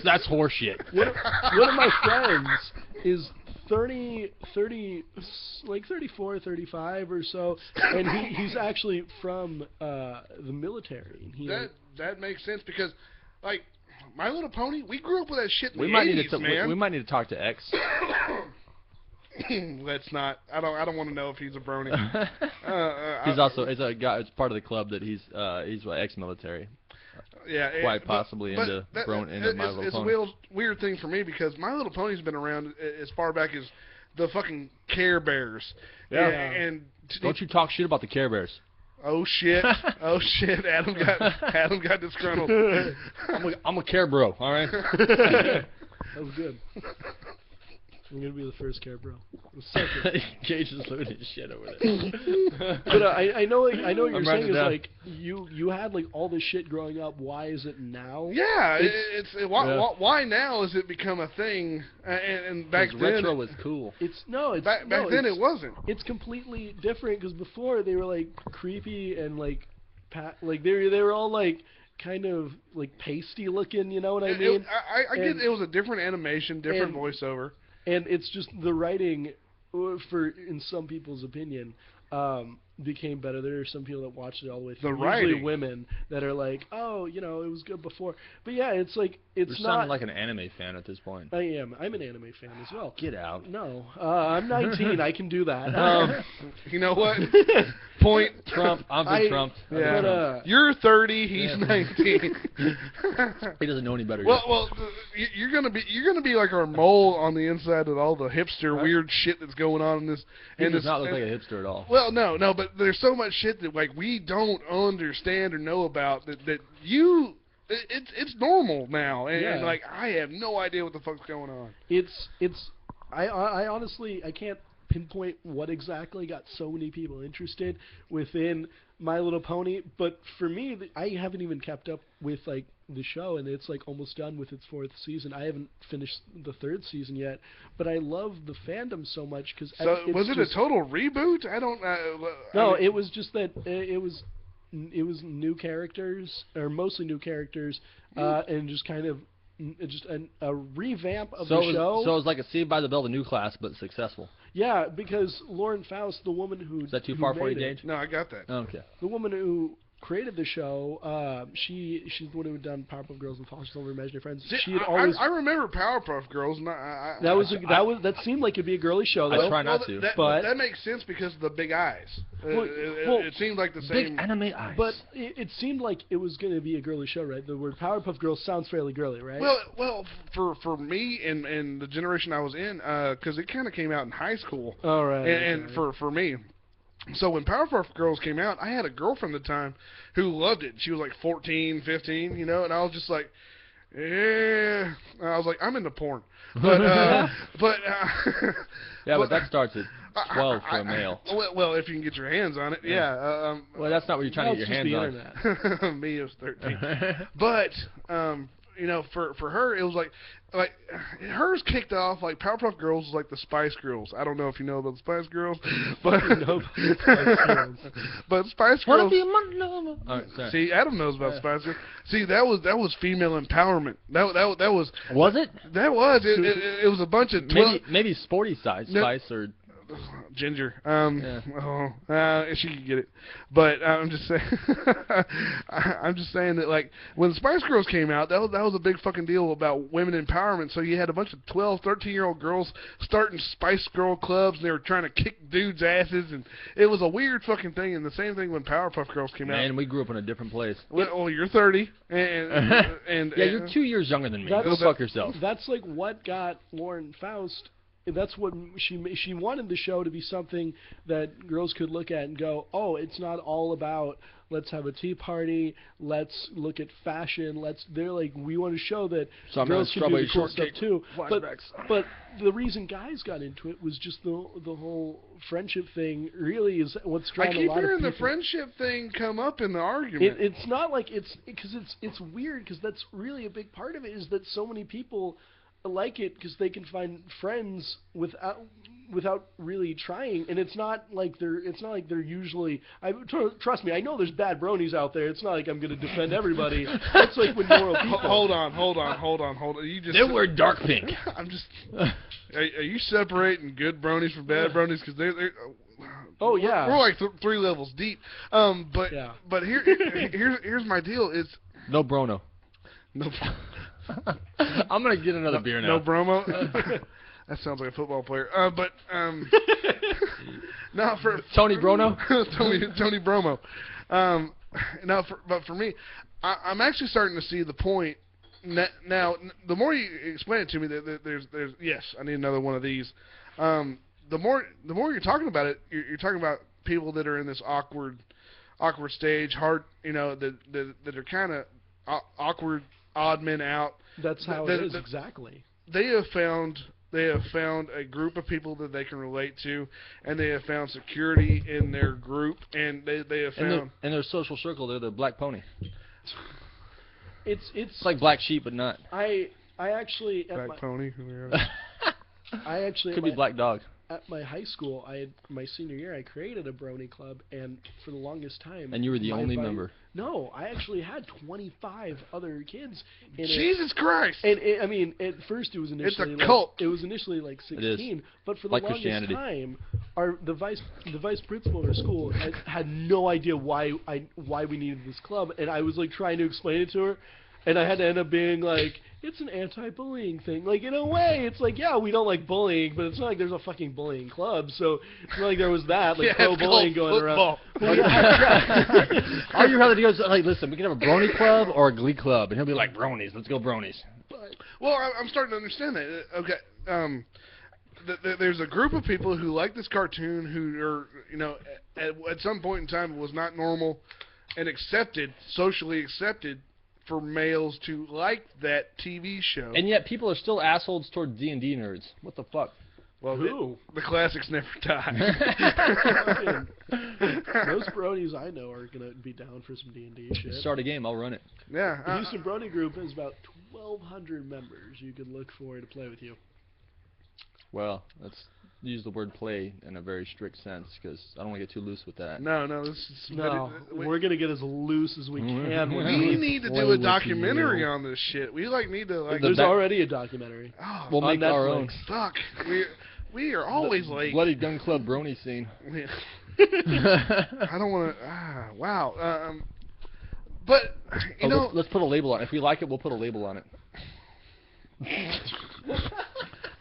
That's horseshit. One of my friends is 34, 35 or so, and he's actually from the military. That makes sense because, like, My Little Pony, we grew up with that shit in the 80s, man. We might need to talk to X. Let's not. I don't want to know if he's a brony. He's also a guy. It's part of the club that he's ex-military. Yeah, quite possibly into My Little Pony. It's a weird thing for me because My Little Pony's been around as far back as the fucking Care Bears. Yeah. And don't you talk shit about the Care Bears. Oh shit! Oh shit! Adam got disgruntled. I'm a Care Bro. All right. That was good. I'm gonna be the first Care Bro. Gage is looking at shit over there. But I know what you're saying is like you had like all this shit growing up. Why is it now? Yeah, why now has it become a thing? And back then retro was cool. Back then it wasn't. It's completely different because before they were like creepy and like they were all like kind of like pasty looking. You know what I mean? I get it was a different animation, different voiceover. And it's just the writing, in some people's opinion, became better. There are some people that watched it all the way through. Usually women that are like, oh, it was good before. But yeah, it's like it's You're sounding like an anime fan at this point. I am. I'm an anime fan as well. Get out. No, I'm 19. I can do that. You know what? Point Trump. I've been trumped. Yeah. But, you're 30. He's 19. He doesn't know any better. Well, you're gonna be like our mole on the inside of all the hipster weird shit that's going on in this. He does not look like a hipster at all. Well, no, but there's so much shit that like we don't understand or know about that you. It's normal now, and like I have no idea what the fuck's going on. I honestly can't pinpoint what exactly got so many people interested within My Little Pony, but for me, I haven't even kept up with like the show, and it's like almost done with its 4th season. I haven't finished the 3rd season yet, but I love the fandom so much because. So was it a total reboot? I don't. No, it was just that it was new characters, or mostly new characters, and just kind of a revamp of the show. So it was like a Saved by the Bell, the new class, but successful. Yeah, because Lauren Faust, the woman who Is that too who far for you, made it, Gage? No, I got that. Okay. the woman who created the show, she's the one who had done Powerpuff Girls and Foster Silver Imaginary Friends. See, She had always I remember Powerpuff Girls. And that seemed like it'd be a girly show. I Though. try not to. but that makes sense because of the big eyes. Well, It seemed like the same. Big anime eyes. But it seemed like it was going to be a girly show, right? The word Powerpuff Girls sounds fairly girly, right? Well, for me and the generation I was in, because it kind of came out in high school. All right. And for me, so when Powerpuff Girls came out, I had a girlfriend at the time who loved it. She was like 14, 15, and I was just like, yeah. I was like, I'm into porn, but yeah, but that starts at 12 for a male. Well, if you can get your hands on it, yeah. Well, that's not what you're trying to get your hands on. Me, I was 13, but for her, it was like hers kicked off like Powerpuff Girls was like the Spice Girls. I don't know if you know about the Spice Girls, but but Spice Girls. Alright, sorry. See, Adam knows about Spice Girls. See, that was female empowerment. That was. Was it? That was it was a bunch of maybe sporty side Spice or. Ginger. Yeah. She could get it, but I'm just saying. I'm just saying that like when the Spice Girls came out, that was a big fucking deal about women empowerment. So you had a bunch of 12, 13-year-old girls starting Spice Girl clubs, and they were trying to kick dudes' asses, and it was a weird fucking thing. And the same thing when Powerpuff Girls came out. Man, we grew up in a different place. Well, you're 30, and yeah, you're 2 years younger than me. Go That's- fuck yourself. That's like what got Lauren Faust. That's what she wanted the show to be something that girls could look at and go, oh, it's not all about let's have a tea party, let's look at fashion, they're like, we want to show that girls can do the cool stuff too. But the reason guys got into it was just the whole friendship thing. Really, is what's I drawn a keep lot of hearing people. the friendship thing come up in the argument. It's not like it's weird because that's really a big part of it. Is that so many people like it because they can find friends without really trying, and it's not like they're usually. Trust me, I know there's bad bronies out there. It's not like I'm going to defend everybody. It's like when moral people. Hold on. You just. They were dark pink. I'm just. Are you separating good bronies from bad bronies? Because they're. Oh yeah. We're like 3 levels deep. But yeah. But here's my deal. It's no Brono. no. I'm gonna get another beer now. No bromo. That sounds like a football player. But no, for Tony Brono. Tony Bromo. But for me, I'm actually starting to see the point. Now, the more you explain it to me, there's yes, I need another one of these. The more you're talking about it, you're talking about people that are in this awkward stage, that are kind of awkward, odd men out. That's how it is exactly. They have found a group of people that they can relate to, and they have found security in their group, and they have found in their social circle. They're the black pony. It's like black sheep, but not. I actually black pony. I actually could be black dog. At my high school, my senior year, I created a Bronie club, and for the longest time. And you were the only member. No, I actually had 25 other kids. Jesus Christ! And I mean, at first it was initially it's a cult. It was initially like 16, but for the longest time, the vice principal of our school had no idea why we needed this club, and I was like trying to explain it to her. And I had to end up being like, it's an anti-bullying thing. Like, in a way, it's like, yeah, we don't like bullying, but it's not like there's a fucking bullying club. So it's not like there was that, like, pro-bullying going around. All you have to do is, like, listen, we can have a Bronie club or a Glee club. And he'll be like, Bronies, let's go Bronies. Well, I'm starting to understand that. Okay. There's a group of people who like this cartoon who are, at some point in time was not normal and socially accepted, for males to like that TV show. And yet people are still assholes toward D&D nerds. What the fuck? Well, the classics never die. Most Bronies I know are going to be down for some D&D shit. Start a game, I'll run it. Yeah. The Houston Bronie group has about 1,200 members you can look for to play with you. Well, let's use the word play in a very strict sense, because I don't want to get too loose with that. No, we're going to get as loose as we can. We need to do a documentary on this shit. We need to There's already a documentary. Oh, we'll make our own. Fuck. We are always late. Bloody Gun Club Brony scene. Yeah. I don't want to. Wow. But you know, let's put a label on it. If we like it, we'll put a label on it.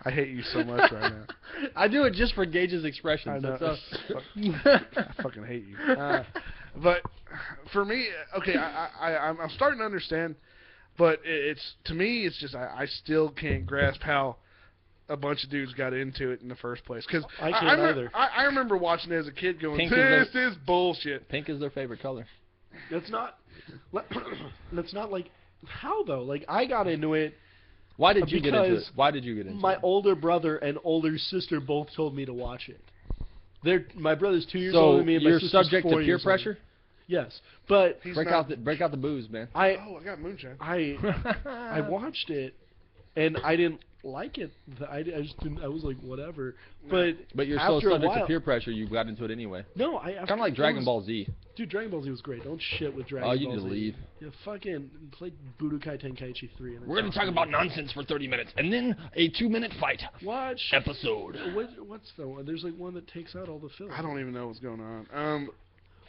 I hate you so much right now. I do it just for Gage's expressions. I know. That's I fucking hate you. But for me, okay, I'm starting to understand. But it's to me, it's just I still can't grasp how a bunch of dudes got into it in the first place. Because I can't either. I remember watching it as a kid going, Pink this is bullshit. Pink is their favorite color. That's not like how though. Like I got into it. Why did you get into it? Because Why did you get into it? My older brother and older sister both told me to watch it. My brother's 2 years older than me, and my you're sister's subject 4 to peer years older. pressure. I but Break out the booze, man. I got moonshine. I watched it, and I didn't like it. I just didn't. I was like, whatever. But you're so after a subject while, to peer pressure, you got into it anyway. No, Kind of like Dragon Ball Z. Dude, Dragon Ball Z was great. Don't shit with Dragon Ball Z. Oh, you need to leave. Yeah, fucking play Budokai Tenkaichi 3. And We're going to talk about nonsense for 30 minutes, and then a 2-minute fight Watch episode. What's the one? There's like one that takes out all the fillers. I don't even know what's going on.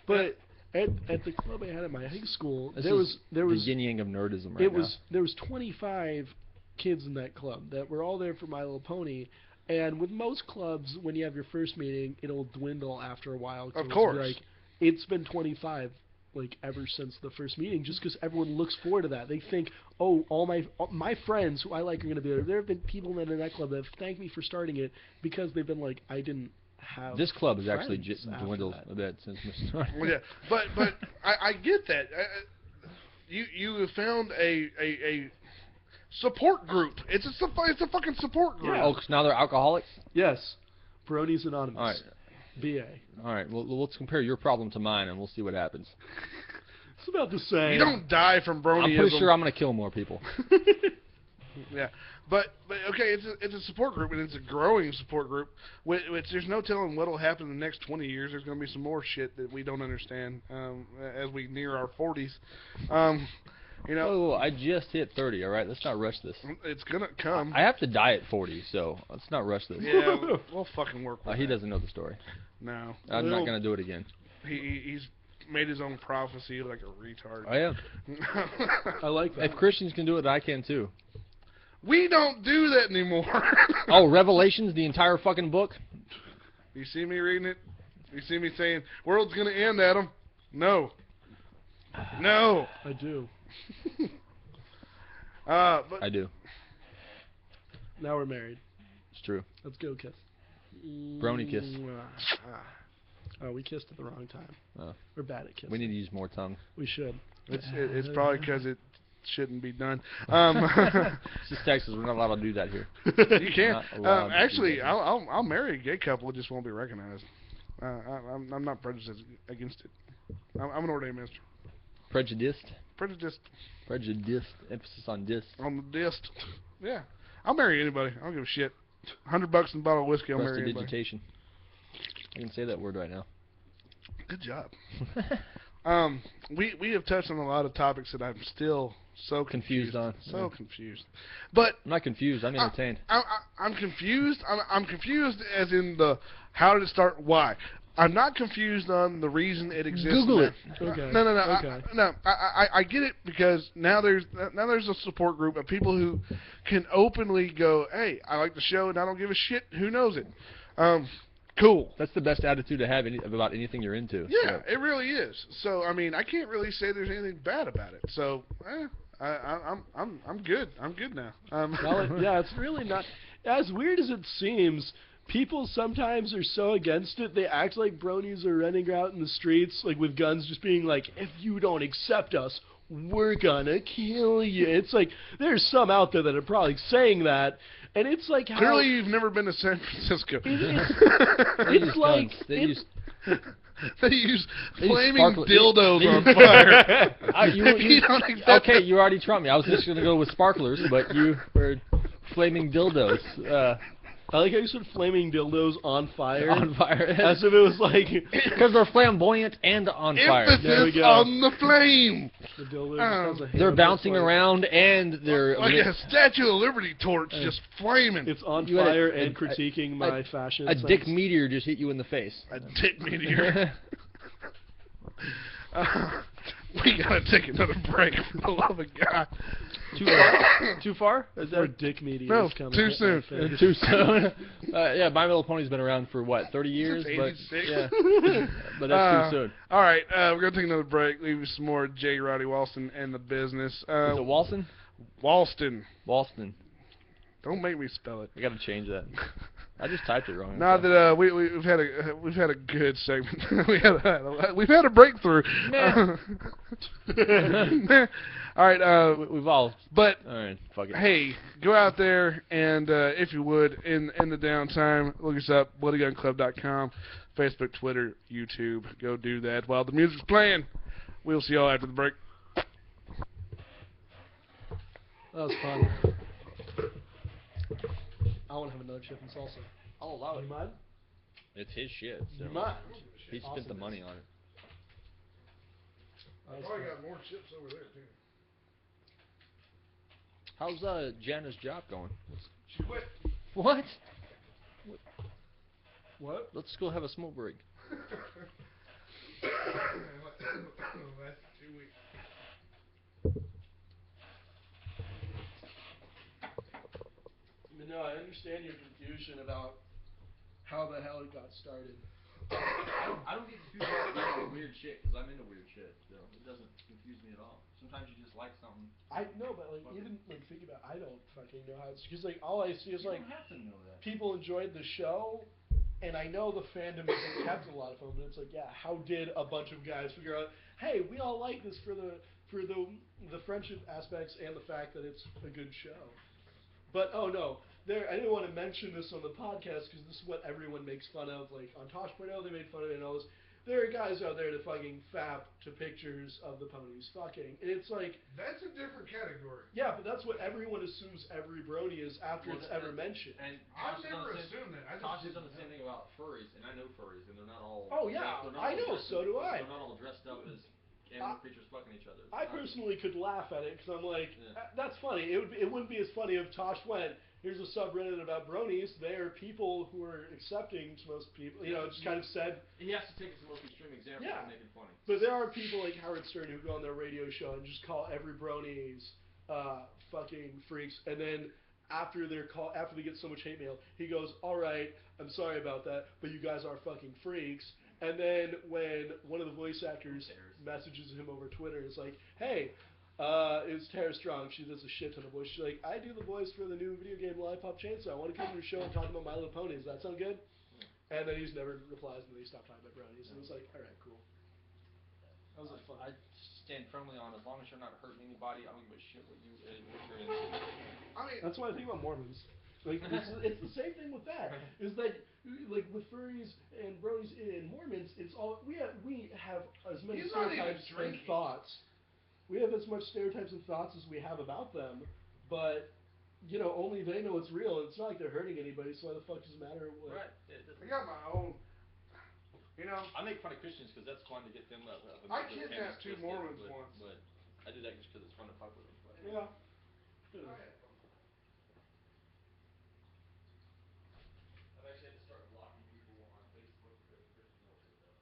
But at the club I had at my high school, This there is was the yin yang of nerdism right now. there was 25 kids in that club that were all there for My Little Pony. And with most clubs, when you have your first meeting, it'll dwindle after a while. Of course. Like, it's been 25 like ever since the first meeting, just because everyone looks forward to that. They think, oh, all my friends who I like are going to be there. There have been people in that club that have thanked me for starting it because they've been like, I didn't have. This club has actually friends after dwindled that. a bit since Mr. Starr. Well, yeah, but I get that. You have found a support group. It's a fucking support group. Yeah. Oh, 'cause now they're alcoholics? Yes, Bronies Anonymous. All right. BA. All right, well, let's compare your problem to mine, and we'll see what happens. It's about the same. You don't die from Bronieism. I'm pretty sure I'm going to kill more people. Yeah, but okay, it's a support group, and it's a growing support group. Which there's no telling what'll happen in the next 20 years. There's going to be some more shit that we don't understand as we near our 40s. You know, Oh, I just hit 30, all right? Let's not rush this. it's gonna come. I have to die at 40, so let's not rush this. Yeah, we'll fucking work with He that. doesn't know the story. No, I'm not going to do it again. he's made his own prophecy like a retard. I am. I like that. If Christians can do it, I can too. We don't do that anymore. Oh, Revelations, the entire fucking book? You see me reading it? You see me saying, world's gonna end, Adam? No. No. I do. But I do. Now we're married. It's true. Let's go kiss. Brony kiss. Oh, we kissed at the wrong time. Oh. We're bad at kissing. We need to use more tongue. We should. it's probably because it shouldn't be done. This is Texas. We're not allowed to do that here. You can't. Not allowed to do Actually, that. I'll marry a gay couple. It just won't be recognized. I'm not prejudiced against it. I'm an ordained minister. Prejudiced? Prejudiced Prejudiced. Emphasis on dis. on the dist. Yeah, I'll marry anybody. I don't give a shit. $100 and a bottle of whiskey. I'll marry anybody. Prestidigitation. I can say that word right now. Good job. We have touched on a lot of topics that I'm still so Confused on. So Yeah. confused. But I'm not confused. I'm entertained. I'm confused. I'm confused as in the how did it start? Why? I'm not confused on the reason it exists. Google it. Okay. No. Okay. I get it because now there's a support group of people who can openly go, hey, I like the show and I don't give a shit who knows it. Cool. That's the best attitude to have about anything you're into. Yeah, it really is. So I mean, I can't really say there's anything bad about it. So I'm good. I'm good now. Well, yeah, it's really not as weird as it seems. People sometimes are so against it, they act like bronies are running out in the streets, like with guns, just being like, if you don't accept us, we're gonna kill you. It's like, there's some out there that are probably saying that, and it's like how... Clearly you've never been to San Francisco. It's like... They use flaming sparkle- dildos they on use- fire. You don't accept okay, you already trumped me. I was just going to go with sparklers, but you were flaming dildos. I like how you said flaming dildos on fire. On fire. As if it was like... Because they're flamboyant and on fire. Emphasis on the flame. The dildo just has a They're hand bouncing that's like- around and they're... Like a Statue of Liberty torch just flaming. It's on You had a- fire a- and critiquing my fashion A sense. dick meteor just hit you in the face. A dick meteor. We gotta take another break for the love of God. Too far? Too far? Is that a dick meteor? No, is coming too hit soon. my face. Too soon. Yeah, My Little Pony's been around for what, 30 years? Since But 86. yeah, but that's too soon. All right, we're gonna take another break. Leave you some more J. Roddy Walston and the business. Is it Walston? Walston. Walston. Don't make me spell it. I gotta change that. I just typed it wrong. Now that we've had a good segment. we've had a breakthrough. Nah. All right, We've all. but Alright, fuck it. hey, go out there and if you would in the downtime, look us up, bloodygunclub.com, Facebook, Twitter, YouTube. Go do that while the music's playing. We'll see y'all after the break. That was fun. I want to have another chip and salsa. I'll allow You mind? It's his shit. So. You mind? He spent the money on it. That was fun. got more chips over there too. How's Jana's job going? She quit. What? What? Let's go have a smoke break. Last 2 weeks. No, I understand your confusion about how the hell it got started. I don't get confused about weird shit because I'm into weird shit. So it doesn't confuse me at all. Sometimes you just like something. I know, but like even like think about, I don't fucking know how it's because like all I see is You like don't have to know that. people enjoyed the show, and I know the fandom has kept a lot of them. And it's like, yeah, how did a bunch of guys figure out? Hey, we all like this for the friendship aspects and the fact that it's a good show. But oh no, I didn't want to mention this on the podcast because this is what everyone makes fun of. Like on Tosh.0, they made fun of it and all this. There are guys out there that fucking fap to pictures of the ponies fucking. And it's like, That's a different category. yeah, but that's what everyone assumes every Brony is after Well, it's ever mentioned. And I've Tosh has never done the same- assumed that. I just Tosh has didn't done the same know. thing about furries, and I know furries, and they're not all. Oh, yeah, they're not I all know, dressed so do I. They're not all dressed up as animal creatures fucking each other. I personally could laugh at it because I'm like, Yeah. That's funny. It wouldn't be as funny if Tosh went, here's a subreddit about bronies. They are people who are accepting to most people. You know, just kind of said. He has to take it to the most extreme example Yeah. to make it funny. But there are people like Howard Stern who go on their radio show and just call every bronies fucking freaks, and then after they get so much hate mail, he goes, "All right, I'm sorry about that, but you guys are fucking freaks." And then when one of the voice actors messages him over Twitter, it's like, "Hey, it's Tara Strong. She does a shit ton of voice. She's like, I do the voice for the new video game Lollipop Chainsaw. I want to come to your show and talk about My Little Pony. Does that sound good?" And then he just never replies, and then he stopped talking about brownies. And it was like, all right, cool. That was fun. I stand firmly on as long as you're not hurting anybody, I don't give a shit what you're into. I mean, That's what I think about Mormons. Like it's the same thing with that. Is that like with furries and bronies and Mormons, it's all we have as many He's not even stereotypes and drinking. thoughts. We have as much stereotypes and thoughts as we have about them, but you know only they know it's real. It's not like they're hurting anybody, so why the fuck does it matter? What? Right. I got my own. You know, I make fun of Christians because that's fun to get them up. I kidnapped 2 Mormons once. But I do that just because it's fun to fuck with them. But. Yeah. I've actually had to start blocking people on Facebook because Christians know what they're about.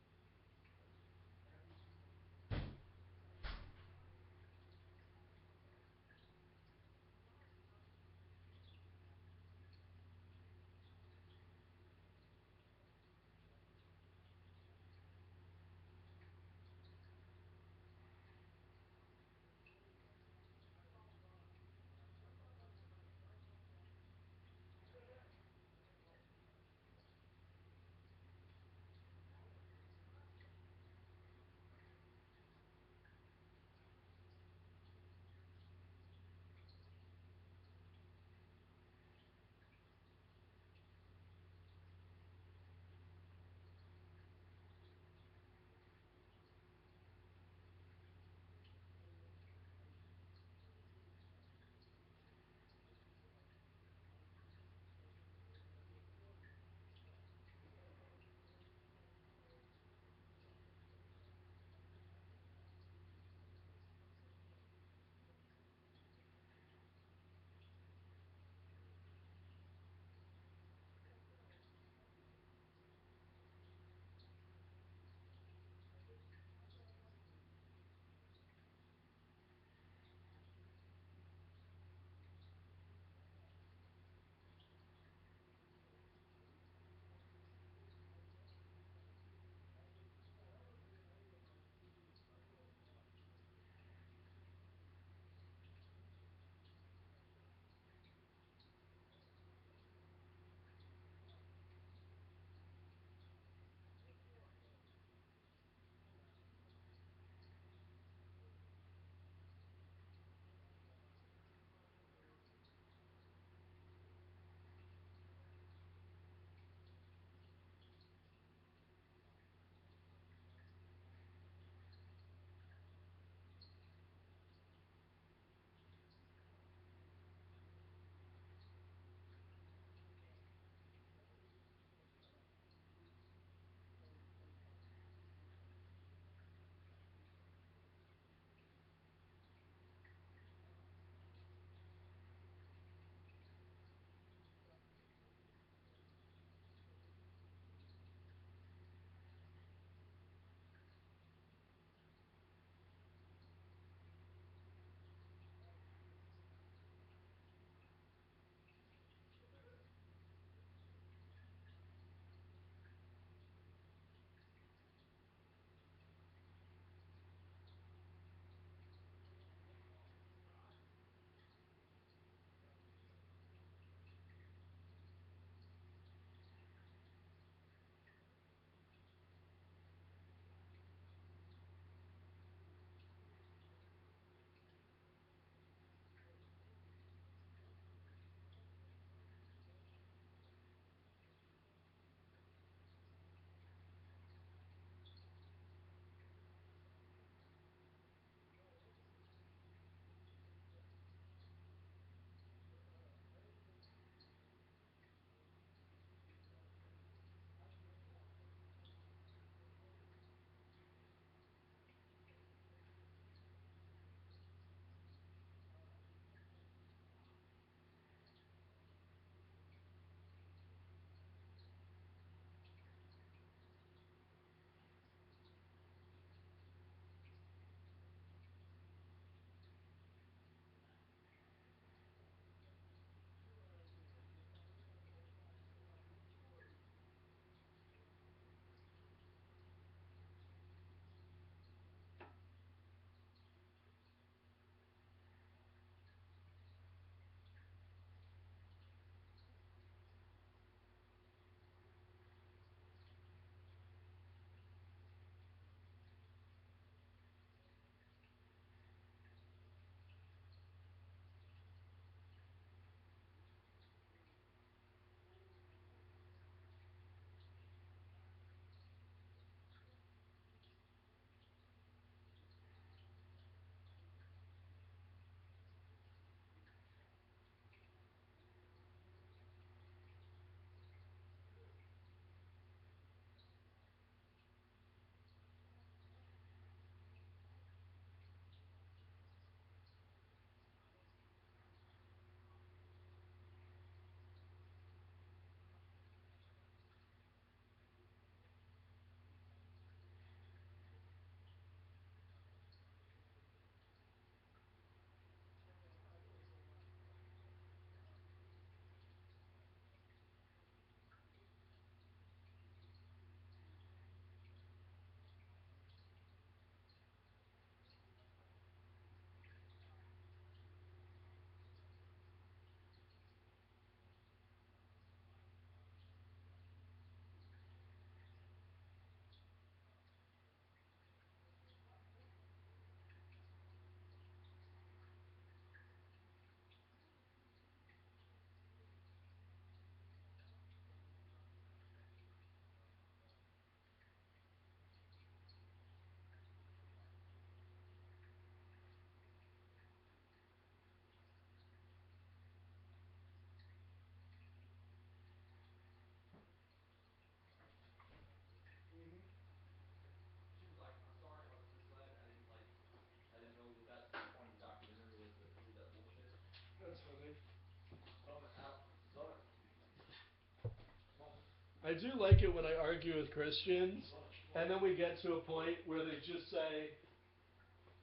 I do like it when I argue with Christians, and then we get to a point where they just say,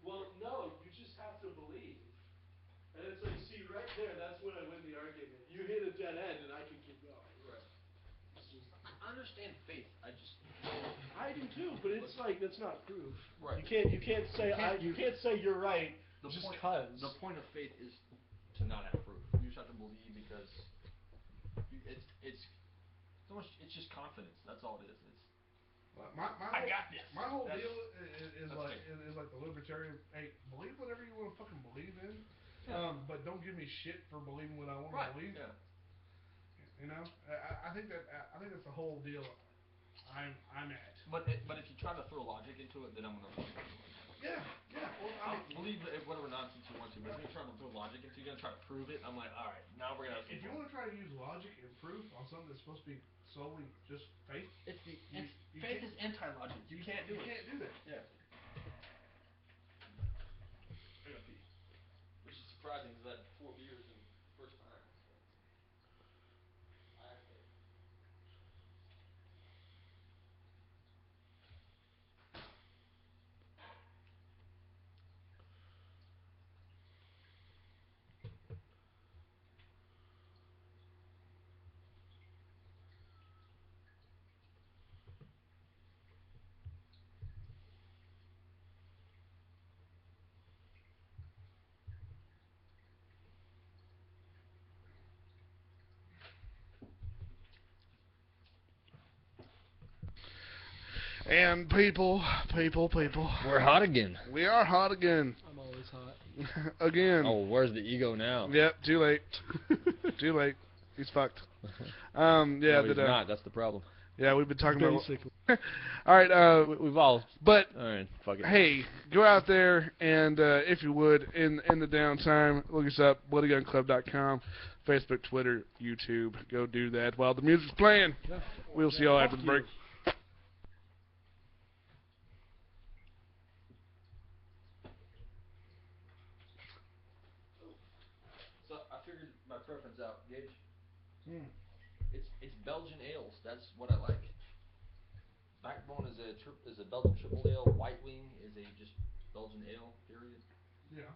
well, no, you just have to believe. And it's like, see, right there, that's when I win the argument. You hit a dead end, and I can keep going. Right. I understand faith. I do too, but it's like, that's not proof. Right. You can't say you're right just cause. The point of faith is to not have proof. You just have to believe because it's just confidence. That's all it is. I got this. My whole deal is like the libertarian. Hey, believe whatever you want to fucking believe in, but don't give me shit for believing what I want to believe. Yeah. You know, I think that's the whole deal. I'm at. But if you try to throw logic into it, then I'm gonna. Yeah. Well, I'll believe whatever nonsense you want to, but if you're trying to throw logic into it, you're gonna try to prove it. I'm like, all right, now we're gonna. If you want to try to use logic and proof on something that's supposed to be solely just faith, faith is anti-logic. You can't do it. You can't do that. Yeah. Which is surprising because I had 4 beers in the first time. And people. We're hot again. We are hot again. I'm always hot. Again. Oh, where's the ego now? Yep, too late. Too late. He's fucked. No, he's not. That's the problem. Yeah, we've been talking Basically. about. All right. We've all. But all right, fuck it. Hey, go out there and if you would, in the downtime, look us up. BloodyGunClub.com, Facebook, Twitter, YouTube. Go do that while the music's playing. Yeah. We'll see y'all after the break. So I figured my preference out, Gage. It's Belgian ales. That's what I like. Backbone is a Belgian triple ale. White Wing is a just Belgian ale. Period. Yeah.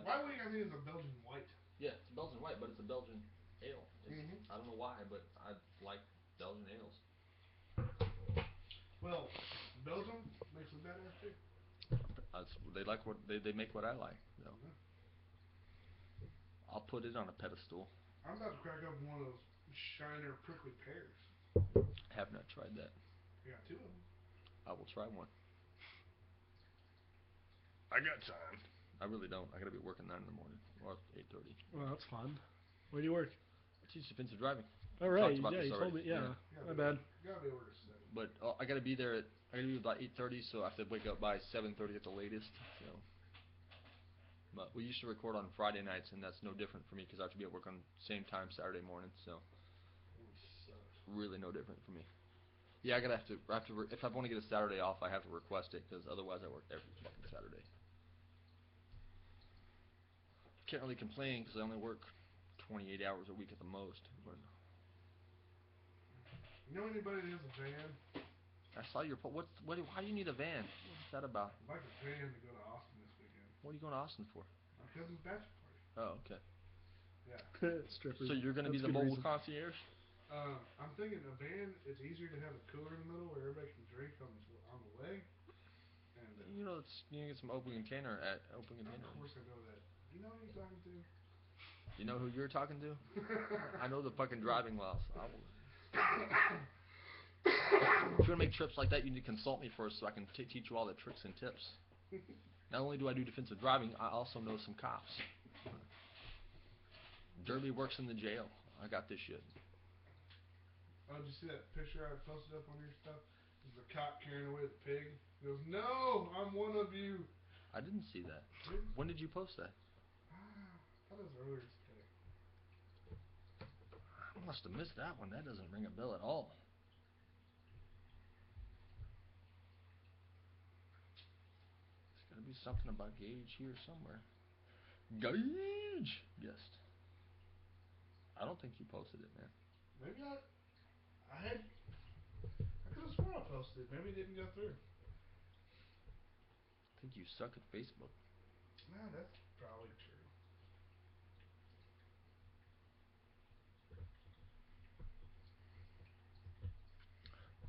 White Wing, I think, is a Belgian white. Yeah, it's a Belgian white, but it's a Belgian ale. I don't know why, but I like Belgian ales. Well, Belgium makes a better too. They like what they make what I like. So. I'll put it on a pedestal. I'm about to crack up one of those Shiner prickly pears. Have not tried that. I got 2 of them. I will try one. I got time. I really don't. I gotta be working 9 in the morning or 8:30. Well, that's fun. Where do you work? I teach defensive driving. All right. Yeah, you told me. Yeah. My bad. You gotta be over to 7. But I gotta be there about 8:30, so I have to wake up by 7:30 at the latest. So. But we used to record on Friday nights, and that's no different for me because I have to be at work on same time Saturday morning. So. Really no different for me. Yeah, I have to if I want to get a Saturday off, I have to request it because otherwise I work every fucking Saturday. Can't really complain because I only work 28 hours a week at the most. But you know anybody that has a van? I saw your why do you need a van? What's that about? I'd like a van to go to Austin this weekend. What are you going to Austin for? My cousin's bachelor party. Oh, okay. Yeah. Strippers. So you're going to be the mobile concierge? I'm thinking a van, it's easier to have a cooler in the middle where everybody can drink on the way. And you know, you can get some open container at open container. Of course I know that. You know who you're talking to? You know who you're talking to? I know the fucking driving laws. If you're going to make trips like that, you need to consult me first so I can teach you all the tricks and tips. Not only do I do defensive driving, I also know some cops. Derby works in the jail. I got this shit. Oh, did you see that picture I posted up on your stuff? There's a cop carrying away the pig. He goes, "No, I'm one of you." I didn't see that. When did you post that? I thought it was earlier today. I must have missed that one. That doesn't ring a bell at all. There's got to be something about Gage here somewhere. Gage! Guest. I don't think you posted it, man. Maybe I I could have sworn I posted it. Maybe it didn't go through. I think you suck at Facebook. Nah, that's probably true.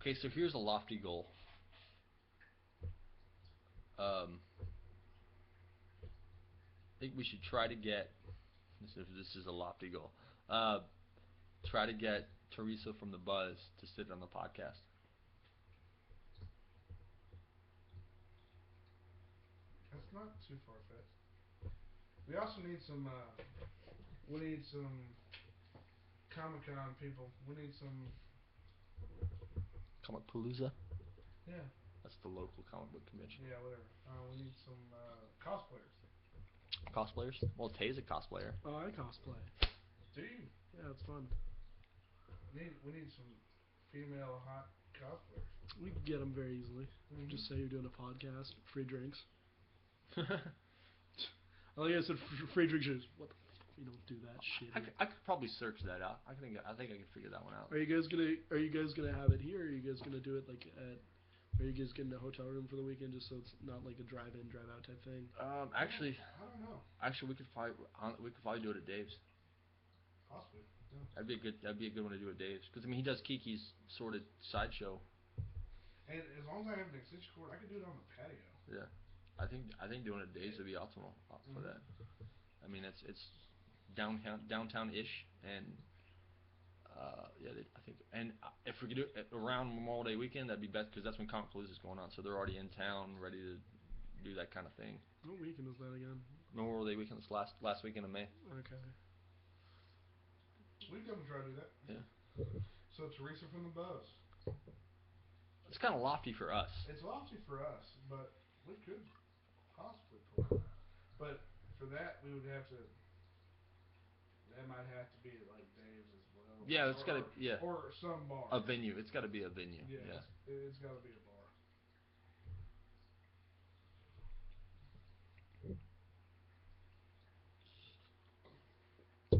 Okay, so here's a lofty goal. I think we should try to get. This is a lofty goal. Try to get Teresa from the Buzz to sit on the podcast. That's not too far fetched. We also need some. We need some Comic-Con people. We need some. Comic Palooza. Yeah. That's the local comic book convention. Yeah, whatever. We need some cosplayers. Cosplayers? Well, Tay's a cosplayer. Oh, I cosplay. Do you? Yeah, it's fun. We need some female hot cosplayers. We can get them very easily. Just say you're doing a podcast, free drinks. Like I said, free drinks. What the fuck? We don't do that shit. I could probably search that out. I think I could figure that one out. Are you guys gonna have it here? Or are you guys gonna do it like at? Are you guys getting a hotel room for the weekend just so it's not like a drive-in, drive-out type thing? Actually, I don't know. we could probably do it at Dave's. Possibly. Yeah. That'd be a good one to do at Dave's, because I mean he does Kiki's sorted sideshow. And as long as I have an extension cord, I could do it on the patio. Yeah, I think doing it at Dave's would be optimal for that. I mean it's downtown-ish, and I think, and if we could do it around Memorial Day weekend, that'd be best, because that's when Comic Palooza is going on, so they're already in town, ready to do that kind of thing. What weekend is that again? Memorial Day weekend is last weekend of May. Okay. We can try to do that. Yeah. So Teresa from the Buzz. It's kind of lofty for us. It's lofty for us, but we could possibly pull it. But for that, we would have to. That might have to be like Dave's as well. Yeah, it's got to. Yeah. Or some bar. A venue. It's got to be a venue. Yeah. Yeah. It's got to be a bar.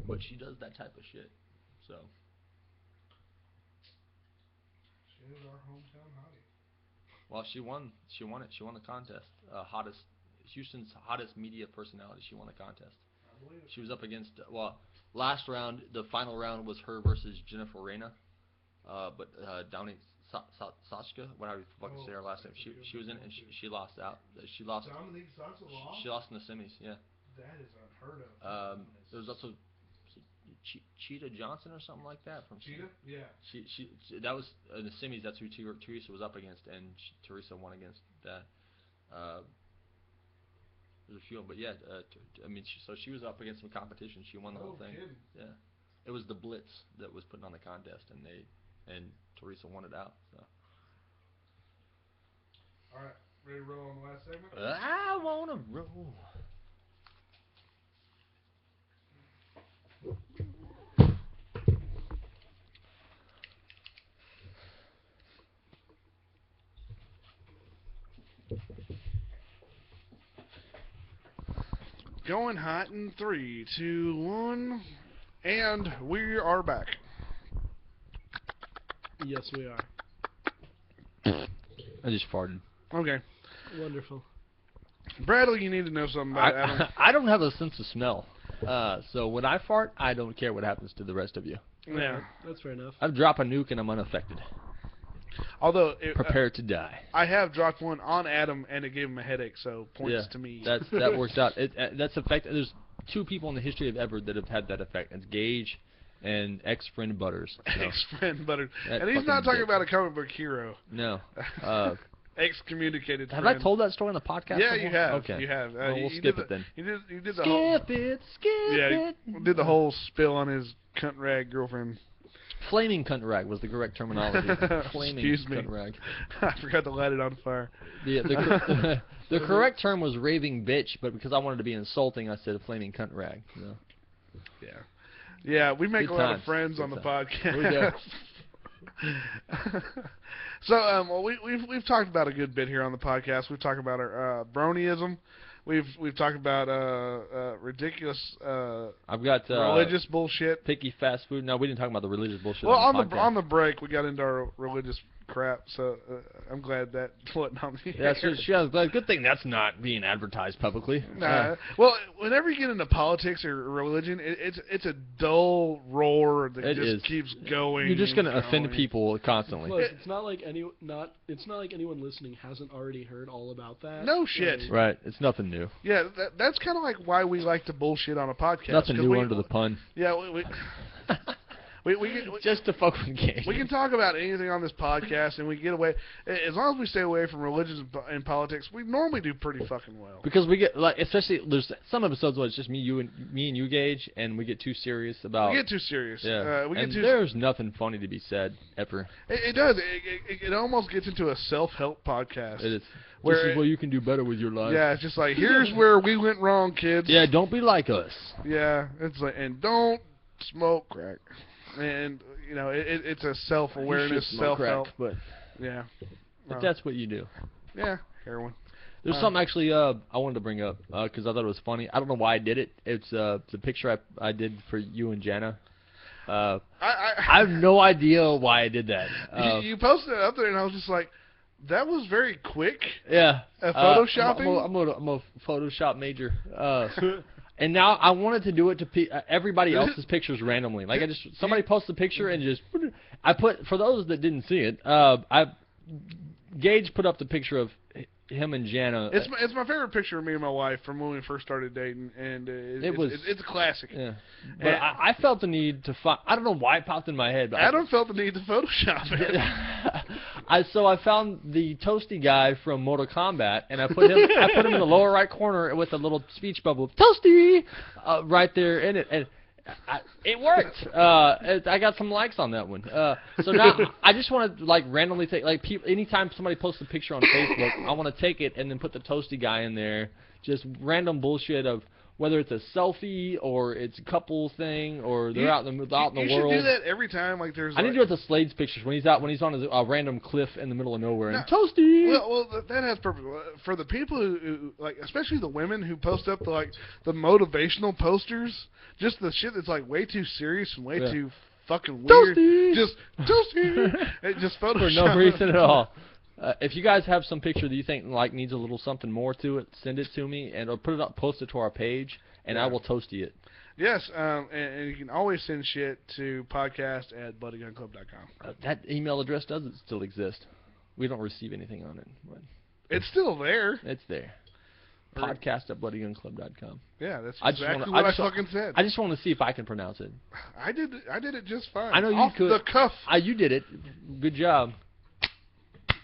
But she does that type of shit. So. She is our hometown hottie. Well, she won it. She won the contest. Houston's hottest media personality. She won the contest. I believe it. She was up against. Last round, the final round was her versus Jennifer Reyna. But Downey Sachka, whatever you fucking say her last name. She was in it and she lost out. She lost. Dominique Sachka lost? She lost in the semis. Yeah. That is unheard of. There was also Cheetah Johnson or something like that from Cheetah? Yeah. She that was in the semis. That's who Teresa was up against, and Teresa won against that. There's a few, but yeah, I mean, so she was up against some competition. She won the whole thing. Kidding. Yeah, it was the Blitz that was putting on the contest, and Teresa won it out. So. All right, ready to roll on the last segment? I wanna roll. Going hot in 3, 2, 1, and we are back. Yes, we are. I just farted. Okay. Wonderful. Bradley, you need to know something about Adam. I don't have a sense of smell. So when I fart, I don't care what happens to the rest of you. Yeah. That's fair enough. I drop a nuke and I'm unaffected. Although Prepare to die. I have dropped one on Adam and it gave him a headache, so points to me. That worked out. That's effect. There's 2 people in the history of ever that have had that effect. It's Gage and ex-friend Butters. So. Ex-friend Butters. That And he's not fucking talking dick. about a comic book hero. No. Excommunicated Have friend. I told that story on the podcast? Yeah, before? you have. Okay. You have. Well, we'll you skip did it then. You did the whole. Skip it. Yeah, he did the whole spill on his cunt rag girlfriend. Flaming cunt rag was the correct terminology. Flaming Excuse me. cunt rag. I forgot to light it on fire. The correct term was raving bitch, but because I wanted to be insulting, I said a flaming cunt rag. So. Yeah. Yeah, we make Good a lot times. of friends Good on the times. podcast. We do. So, well, we've talked about a good bit here on the podcast. We've talked about our Bronieism. We've talked about ridiculous I've got religious bullshit. picky fast food. No, we didn't talk about the religious bullshit. Well, on the break, we got into our religious crap. So I'm glad that wasn't on the air. Yeah, good thing that's not being advertised publicly. Nah. Well, whenever you get into politics or religion, it's a dull roar that keeps going. You're just going to offend people constantly. Plus, it's not like anyone listening hasn't already heard all about that. No shit. Right. It's nothing new. Yeah, that's kind of like why we like to bullshit on a podcast. Nothing new under the pun. Yeah, we just to fuck with games. We can talk about anything on this podcast, and we get away as long as we stay away from religion and politics. We normally do pretty fucking well. Because we get especially there's some episodes where it's just me and you, Gage, and we get too serious about. We get too serious. Yeah. There's nothing funny to be said ever. It does. It almost gets into a self-help podcast. It is. This is what you can do better with your life. Yeah, it's just like here's where we went wrong, kids. Yeah, don't be like us. Yeah, it's like and don't smoke crack. And it's a self-awareness, self-help. But yeah, but that's what you do. Yeah, heroin. There's something actually I wanted to bring up because I thought it was funny. I don't know why I did it. It's the picture I did for you and Jana. I have no idea why I did that. You posted it up there, and I was just like, that was very quick. Yeah. Photoshopping? I'm a Photoshop major. And now I wanted to do it to everybody else's pictures randomly. Like somebody posted a picture and I put, for those that didn't see it, Gage put up the picture of him and Jana. It's my favorite picture of me and my wife from when we first started dating, and it's a classic. Yeah. But I felt the need to I don't know why it popped in my head. But Adam felt the need to Photoshop it. So I found the toasty guy from Mortal Kombat, and I put him in the lower right corner with a little speech bubble, toasty, right there in it, and it worked. I got some likes on that one. So now I just want to randomly take anytime somebody posts a picture on Facebook, I want to take it and then put the toasty guy in there. Just random bullshit of whether it's a selfie or it's a couple thing or they're out in the world. You should do that every time. I need to do it with the Slade's pictures when he's on a random cliff in the middle of nowhere. And toasty. Well, that has purpose for the people who especially the women who post up the motivational posters. Just the shit that's way too serious and way too fucking weird. Toasty. Just toasty. Just Photoshop for no reason at all. If you guys have some picture that you think needs a little something more to it, send it to me and put it up, post it to our page, and I will toasty it. Yes, and you can always send shit to podcast@bloodygunclub.com. That email address doesn't still exist. We don't receive anything on it. But it's still there. It's there. Podcast@bloodygunclub.com. Yeah, that's exactly what I fucking said. I just want to see if I can pronounce it. I did it just fine. I know you could. Off the cuff. You did it. Good job.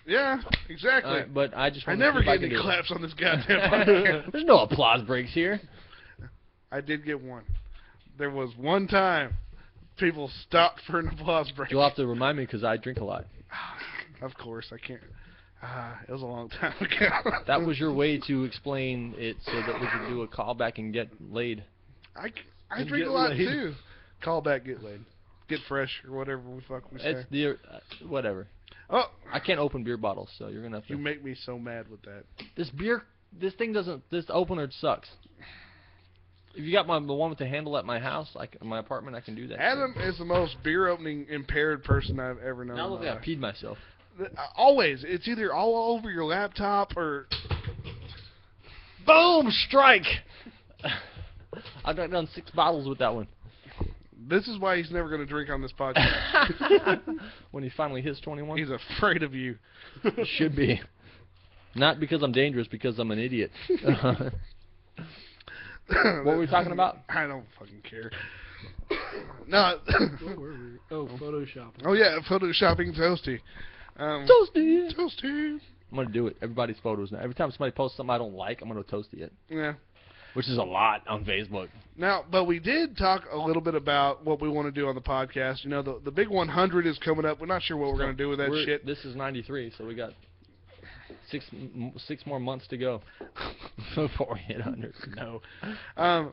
Yeah, exactly. But I just want I to never see if get any claps on this goddamn podcast. There's no applause breaks here. I did get one. There was one time people stopped for an applause break. You'll have to remind me because I drink a lot. Of course, I can't. It was a long time ago. That was your way to explain it so that we could do a callback and get laid. I drink a lot too. Callback, get laid. Get fresh or whatever we say. It's the whatever. Oh, I can't open beer bottles, so you're gonna have to. You make me so mad with that. This opener sucks. If you got the one with the handle at my house, my apartment, I can do that. Adam is the most beer opening impaired person I've ever known. Now look, I peed myself. Always, it's either all over your laptop or. Boom! Strike. I got done 6 bottles with that one. This is why he's never going to drink on this podcast. When he finally hits 21? He's afraid of you. Should be. Not because I'm dangerous, because I'm an idiot. What were we talking about? I don't fucking care. No. Where were we? Oh, Photoshopping. Oh, yeah, Photoshopping Toasty. Toasty! Toasty! I'm going to do it. Everybody's photos now. Every time somebody posts something I don't like, I'm going to toasty it. Yeah. Which is a lot on Facebook. Now, but we did talk a little bit about what we want to do on the podcast. You know, the big 100 is coming up. We're not sure what we're going to do with that shit. This is 93, so we got six more months to go before we hit 100. No.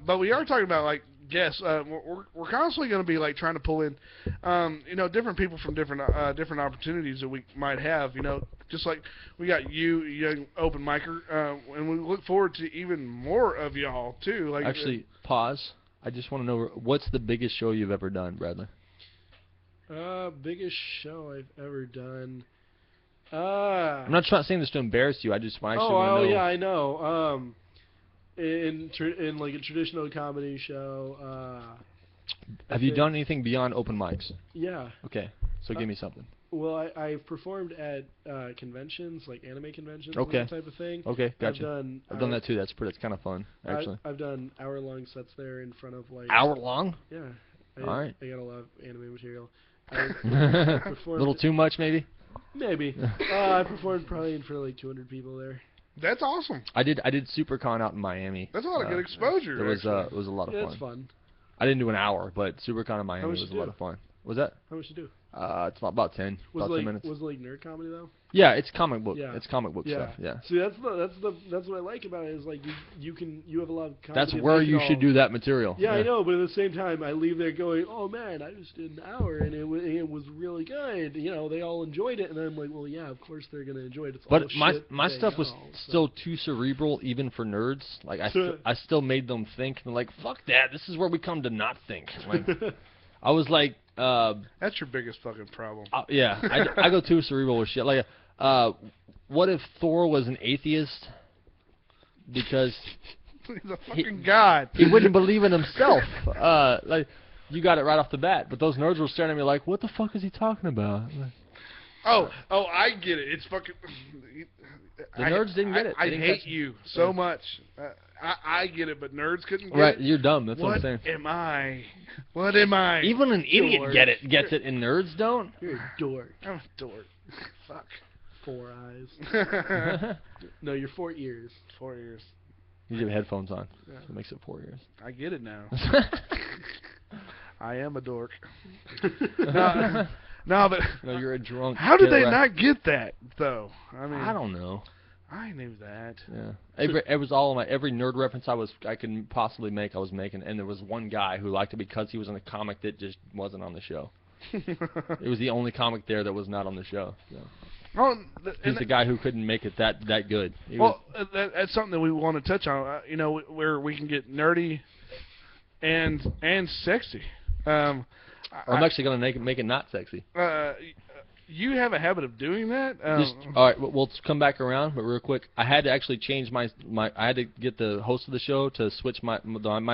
But we are talking about, guests. We're constantly going to be like trying to pull in, different people from different opportunities that we might have. Just like we got you, young open micer, and we look forward to even more of y'all too. Like, actually, pause. I just want to know what's the biggest show you've ever done, Bradley? Biggest show I've ever done. I'm not saying this to embarrass you. I just want to know. Yeah, I know. In like a traditional comedy show. Have you done anything beyond open mics? Yeah. Okay, so give me something. Well, I've performed at conventions, like anime conventions, okay, and that type of thing. Okay, gotcha. I've done that too. That's kind of fun, actually. I've done hour-long sets there in front of like. Hour-long? Yeah. All right. I got a lot of anime material. A little too much, maybe. Maybe. I performed probably in front of like 200 people there. That's awesome. I did SuperCon out in Miami. That's a lot of good exposure. It was a lot of fun. It's fun. I didn't do an hour, but SuperCon in Miami was a lot of fun. Was that? How much you do? It's about 10. About 10 minutes. Was it like nerd comedy though? Yeah, it's comic book. Yeah. It's comic book stuff. Yeah. See, that's what I like about it is like you have a lot of comedy. That's where you should do that material. Yeah, I know, but at the same time, I leave there going, oh man, I just did an hour and it was really good. They all enjoyed it, and I'm like, well, yeah, of course they're gonna enjoy it. It's but all my stuff was still too cerebral, even for nerds. Like I still made them think. And like, fuck that. This is where we come to not think. Like, I was like. That's your biggest fucking problem. Yeah, I go too cerebral with shit. Like, what if Thor was an atheist? Because he's a fucking god. He wouldn't believe in himself. Like, you got it right off the bat. But those nerds were staring at me like, "What the fuck is he talking about?" Like, oh, I get it. It's fucking. The nerds didn't get it. I hate you so much. I get it, but nerds couldn't get it. Right, you're dumb. That's what I'm saying. What am I? Even an idiot gets it, and nerds don't. You're a dork. I'm a dork. Fuck. 4 eyes. No, you're 4 ears. 4 ears. You have headphones on. Yeah. It makes it 4 ears. I get it now. I am a dork. No, but you're a drunk. How did they not get that though? I mean, I don't know. I knew that. Yeah, it was all every nerd reference I could possibly make. I was making, and there was one guy who liked it because he was in a comic that just wasn't on the show. It was the only comic there that was not on the show. So. Oh, he's the guy who couldn't make it that good. That's something that we want to touch on. Where we can get nerdy and sexy. I'm actually going to make it not sexy. You have a habit of doing that. All right, we'll come back around, but real quick, I had to actually change my. I had to get the host of the show to switch my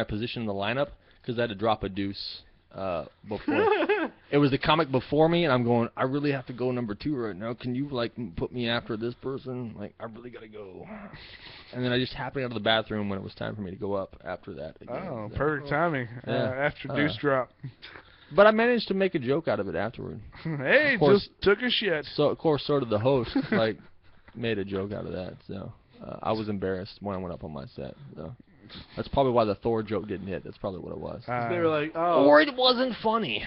position in the lineup because I had to drop a deuce before. It was the comic before me, and I'm going. I really have to go number 2 right now. Can you put me after this person? Like, I really gotta go. And then I just happened out of the bathroom when it was time for me to go up after that. Again. Oh, perfect timing. After deuce drop. But I managed to make a joke out of it afterward. Hey, just took a shit. So of course, sort of the host made a joke out of that. So I was embarrassed when I went up on my set. So that's probably why the Thor joke didn't hit. That's probably what it was. They were like, oh, or it wasn't funny.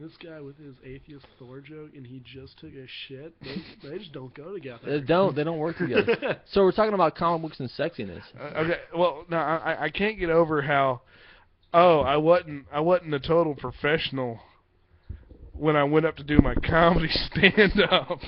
This guy with his atheist Thor joke, and he just took a shit. They just don't go together. They don't work together. So we're talking about comic books and sexiness. Okay. Well, no, I can't get over how. Oh, I wasn't a total professional when I went up to do my comedy stand-up.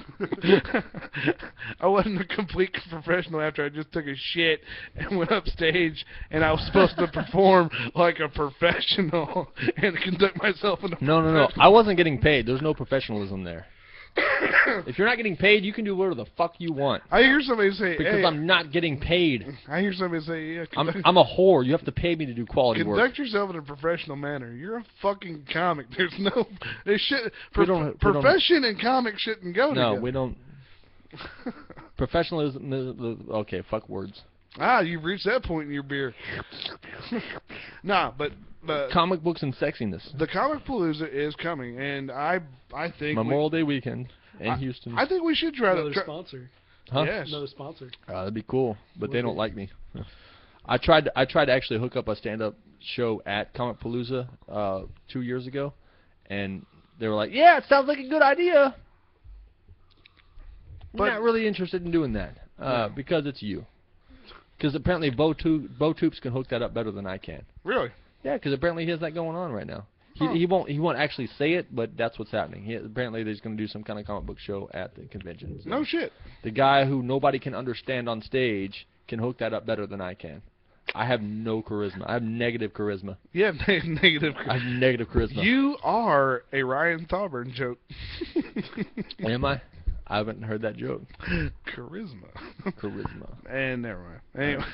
I wasn't a complete professional after I just took a shit and went up stage, and I was supposed to perform like a professional and conduct myself in a No. I wasn't getting paid. There's no professionalism there. If you're not getting paid, you can do whatever the fuck you want. I hear somebody say, because hey, I'm not getting paid. I hear somebody say, yeah, I'm a whore. You have to pay me to do quality work. Conduct yourself in a professional manner. You're a fucking comic. There's no... Profession and comic shouldn't go together. No, we don't... Professionalism is... Okay, fuck words. You've reached that point in your beer. Nah, but... comic books and sexiness. The Comic Palooza is coming, and I think Memorial Day weekend in Houston. I think we should try another sponsor. Huh? Yes. Another sponsor. That'd be cool, but they don't like me. I tried to actually hook up a stand-up show at Comic Palooza 2 years ago, and they were like, "Yeah, it sounds like a good idea." But not really interested in doing that because it's you. Because apparently Bo Toops can hook that up better than I can. Really? Yeah, because apparently he has that going on right now. He won't actually say it, but that's what's happening. Apparently he's going to do some kind of comic book show at the convention. So No shit. the guy who nobody can understand on stage can hook that up better than I can. I have no charisma. I have negative charisma. Yeah, negative. I have negative charisma. You are a Ryan Thorburn joke. Am I? I haven't heard that joke. Charisma. And never mind. Anyway,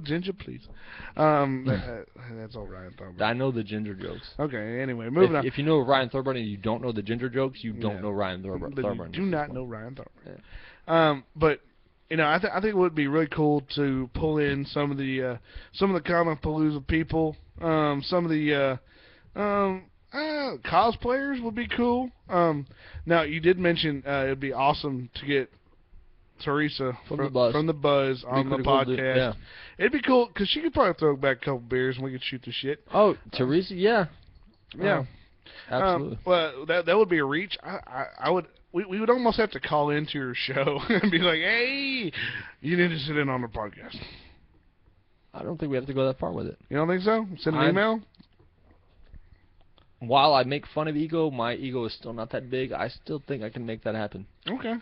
Ginger, please. That's all Ryan Thorburn. I know the ginger jokes. Okay. Anyway, moving on. If you know Ryan Thorburn and you don't know the ginger jokes, you don't know Ryan Thorburn. You do not know Ryan Thorburn. Yeah. But I think it would be really cool to pull in some of the Comic Palooza people. Some of the cosplayers would be cool. Now you did mention it'd be awesome to get Teresa from the Buzz on the podcast. Yeah. It'd be cool because she could probably throw back a couple beers and we could shoot the shit. Oh, Teresa, yeah. Absolutely. Well, that would be a reach. I would. We would almost have to call into your show and be like, "Hey, you need to sit in on the podcast." I don't think we have to go that far with it. You don't think so? Send an email. While I make fun of ego, my ego is still not that big. I still think I can make that happen. Okay.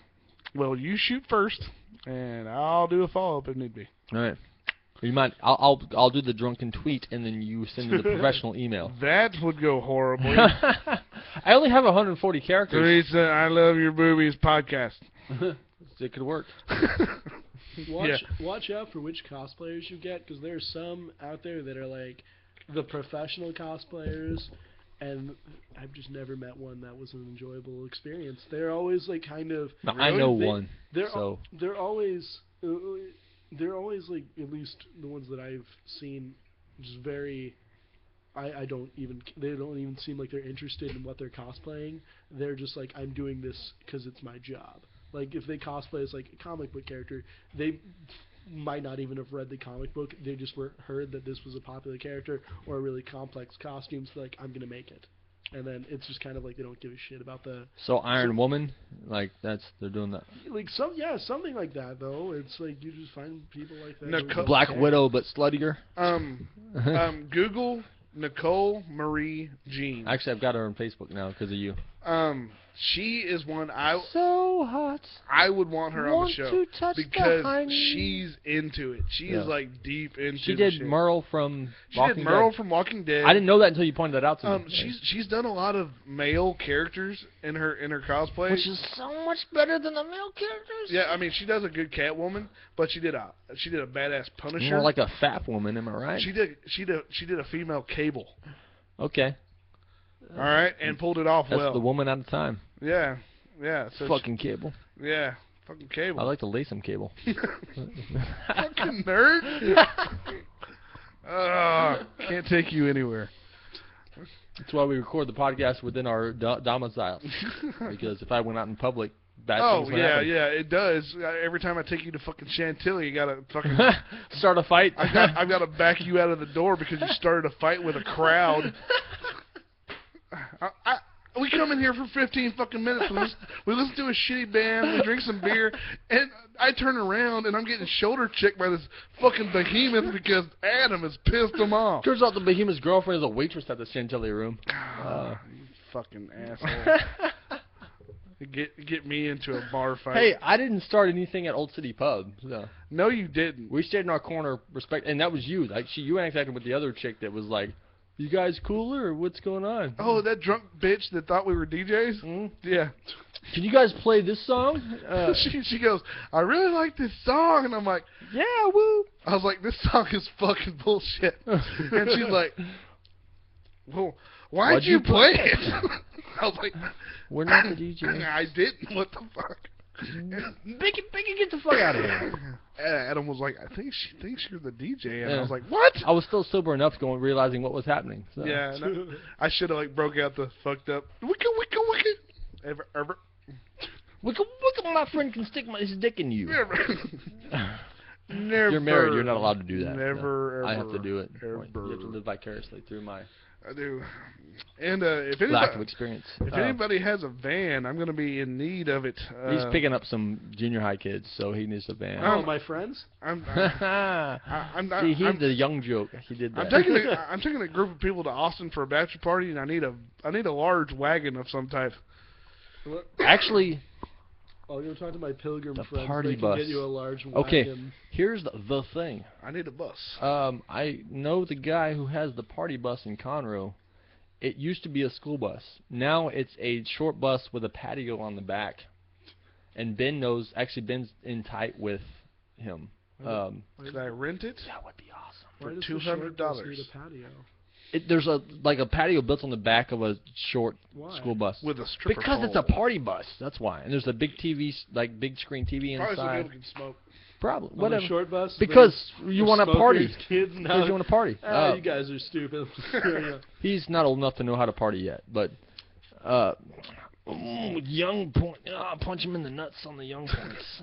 Well, you shoot first, and I'll do a follow-up if need be. All right. You might. I'll do the drunken tweet, and then you send me the professional email. That would go horribly. I only have 140 characters. Teresa, I love your boobies podcast. It could work. Watch out for which cosplayers you get, because there are some out there that are like the professional cosplayers, and I've just never met one that was an enjoyable experience. They're always like kind of. No, I know one. They're always like, at least the ones that I've seen, just very. They don't even seem like they're interested in what they're cosplaying. They're just like, I'm doing this because it's my job. Like, if they cosplay as like a comic book character, they might not even have read the comic book. They just heard that this was a popular character or a really complex costume, so like, I'm gonna make it. And then it's just kind of like they don't give a shit about the. So Iron Woman, like they're doing that. Like something like that though. It's like you just find people like that. Black Widow, but sluttier. Google Nicole Marie Jean. Actually, I've got her on Facebook now because of you. She is one so hot. I would want her on the show because she's into it. She is like deep into. She did Merle from. From Walking Dead. I didn't know that until you pointed that out to me. She's done a lot of male characters in her cosplay, which is so much better than the male characters. Yeah, I mean she does a good Catwoman, but she did a badass Punisher. More like a fat woman, am I right? She did a female Cable. Okay. All right, and pulled it off well. That's the woman at a time. Yeah. So fucking Cable. Yeah, fucking Cable. I like to lay some Cable. Fucking nerd. Can't take you anywhere. That's why we record the podcast within our domicile. Because if I went out in public, bad things would happen. Yeah, it does. Every time I take you to fucking Chantilly, you gotta fucking start a fight. I've got to back you out of the door because you started a fight with a crowd. We come in here for 15 fucking minutes. We listen to a shitty band. We drink some beer, and I turn around and I'm getting shoulder checked by this fucking behemoth because Adam has pissed him off. Turns out the behemoth's girlfriend is a waitress at the Chantilly room. You fucking asshole. Get me into a bar fight. Hey, I didn't start anything at Old City Pub. So. No, you didn't. We stayed in our corner, and that was you. Like you acted with the other chick that was like, "You guys cooler, or what's going on?" Oh, that drunk bitch that thought we were DJs? Mm-hmm. Yeah. Can you guys play this song? She goes, "I really like this song," and I'm like, "Yeah, woo." I was like, "This song is fucking bullshit," and she's like, "Well, why'd you play it?" I was like, "We're not the DJs." I didn't. What the fuck? Biggie, get the fuck out of here. Adam was like, "I think she thinks you're the DJ," and I was like, "What?" I was still sober enough realizing what was happening. So. Yeah, no, I should have like broke out the fucked up wicka. Ever. Wicka, my friend can stick his dick in you. Never. You're married. You're not allowed to do that. Never, so ever. I have to do it. Ever. You have to live vicariously through my I do. And if Lack of anybody, experience. if anybody has a van, I'm going to be in need of it. He's picking up some junior high kids, so he needs a van. Oh, my friends? I'm See, he's the young joke. He did that. I'm taking a group of people to Austin for a bachelor party, and I need a large wagon of some type. Actually, oh, you're talking to my pilgrim the friends. party they can bus. get you a large wagon. Okay, here's the thing. I need a bus. I know the guy who has the party bus in Conroe. It used to be a school bus. Now it's a short bus with a patio on the back. And Ben's in tight with him. Could I rent it? That would be awesome. For Why does the short bus need a patio? There's a patio built on the back of a short school bus. With a stripper Because pole. it's a party bus. That's why. And there's a big TV, like big screen TV Probably so inside. people can smoke. Probably. On Whatever. the short bus? Because you want to smokers, party. Kids Because now. you want to party. You guys are stupid. He's not old enough to know how to party yet, but young point. Punch him in the nuts on the young points.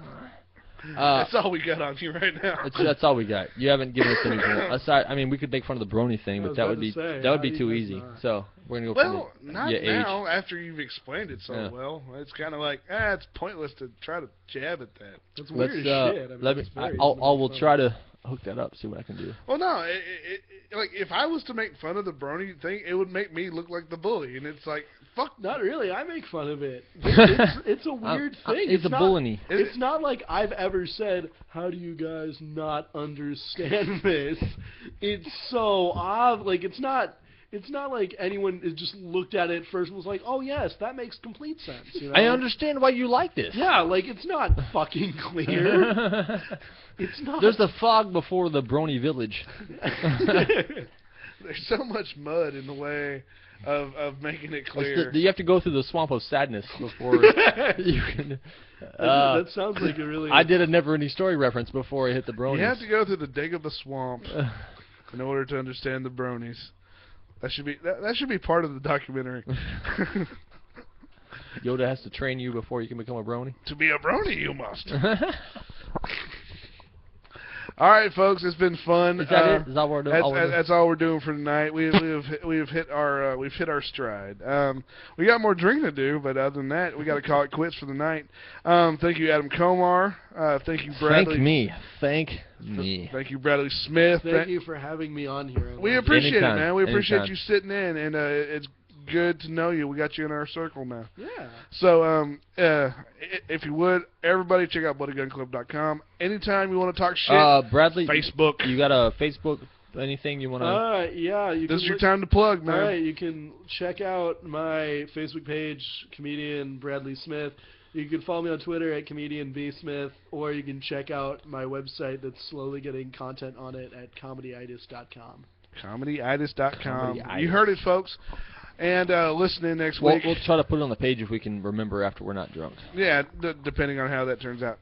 That's all we got on you right now. That's all we got. You haven't given us anything. Aside, I mean, we could make fun of the Brony thing, but that would be too easy. not? So we're gonna go. Well, for the, not now. After you've explained it so Yeah. well, it's kind of like it's pointless to try to jab at that. That's Let's. weird as shit. I mean, Let me. it's very I easy to will make try fun to hook that up. See what I can do. Well, no, like if I was to make fun of the Brony thing, it would make me look like the bully, and it's like fuck. Not really. I make fun of it. It's a weird thing. It's a bully. It's not like I've ever said, "How do you guys not understand this?" It's so odd. Like it's not like anyone has just looked at it first and was like, "Oh yes, that makes complete sense." You know? I understand why you like this. Yeah, like it's not fucking clear. It's not. There's the fog before the Brony village. There's so much mud in the way of making it clear. You have to go through the swamp of sadness before you can. That sounds like a really. I did a Never-Ending Story reference before I hit the Bronies. You have to go through the dig of the swamp in order to understand the Bronies. That should be part of the documentary. Yoda has to train you before you can become a Brony. To be a Brony, you must. All right, folks, it's been fun. Is that it? Is that what we're doing? That's all we're doing for tonight. We've hit our stride. We got more drinking to do, but other than that, we got to call it quits for the night. Thank you, Adam Komar. Thank you, Bradley. Thank me. Thank you, Bradley Smith. Thank you for having me on here. We appreciate Anytime. it, man. We appreciate Anytime. you sitting in, and it's good to know you. We got you in our circle now. Yeah. So, if you would, everybody check out BloodyGunClub.com. Anytime you want to talk shit, Bradley, Facebook. You got a Facebook? Anything you want to? Yeah. This is your time to plug, man. All right, you can check out my Facebook page, comedian Bradley Smith. You can follow me on Twitter at comedian B Smith, or you can check out my website that's slowly getting content on it at comedyitis.com. Comedyitis.com. Comedyitis. You heard it, folks. And listen in next week. We'll try to put it on the page if we can remember after we're not drunk. Yeah, depending on how that turns out.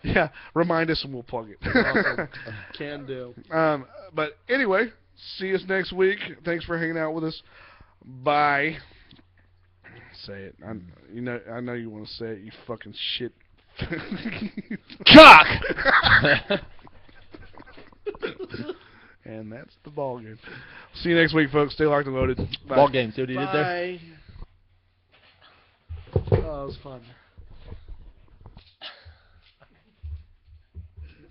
Yeah, remind us and we'll plug it. Awesome. Can do. But anyway, see us next week. Thanks for hanging out with us. Bye. Say it. I know you want to say it, you fucking shit. Cock! And that's the ball game. See you next week, folks. Stay locked and loaded. Bye. Ball game. See what he did there? Bye. Oh, that was fun.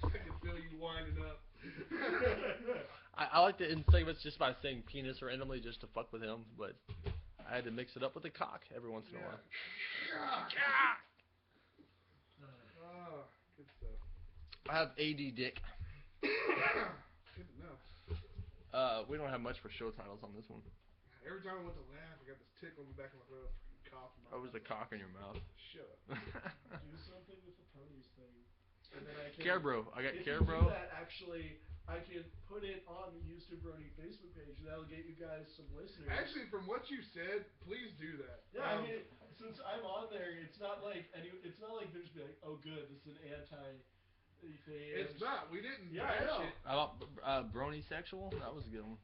I can feel you winding up. I like to end segments just by saying penis randomly just to fuck with him, but I had to mix it up with the cock every once in a while. Oh, good stuff. I have AD dick. Good enough. We don't have much for show titles on this one. Every time I went to laugh, I got this tickle in the back of my throat. Cough in my Oh, it was the cock in your mouth. Shut up. Do something with the ponies thing. And then I can, Care Bro. I got if Care you Bro. do that, actually, I can put it on the Houston Brony Facebook page. That'll get you guys some listeners. Actually, from what you said, please do that. Yeah, I mean, since I'm on there, it's not like they're just be like, oh, good, this is an anti thing. It's not. We didn't Yeah, I bash know. it. How about Brony sexual? That was a good one.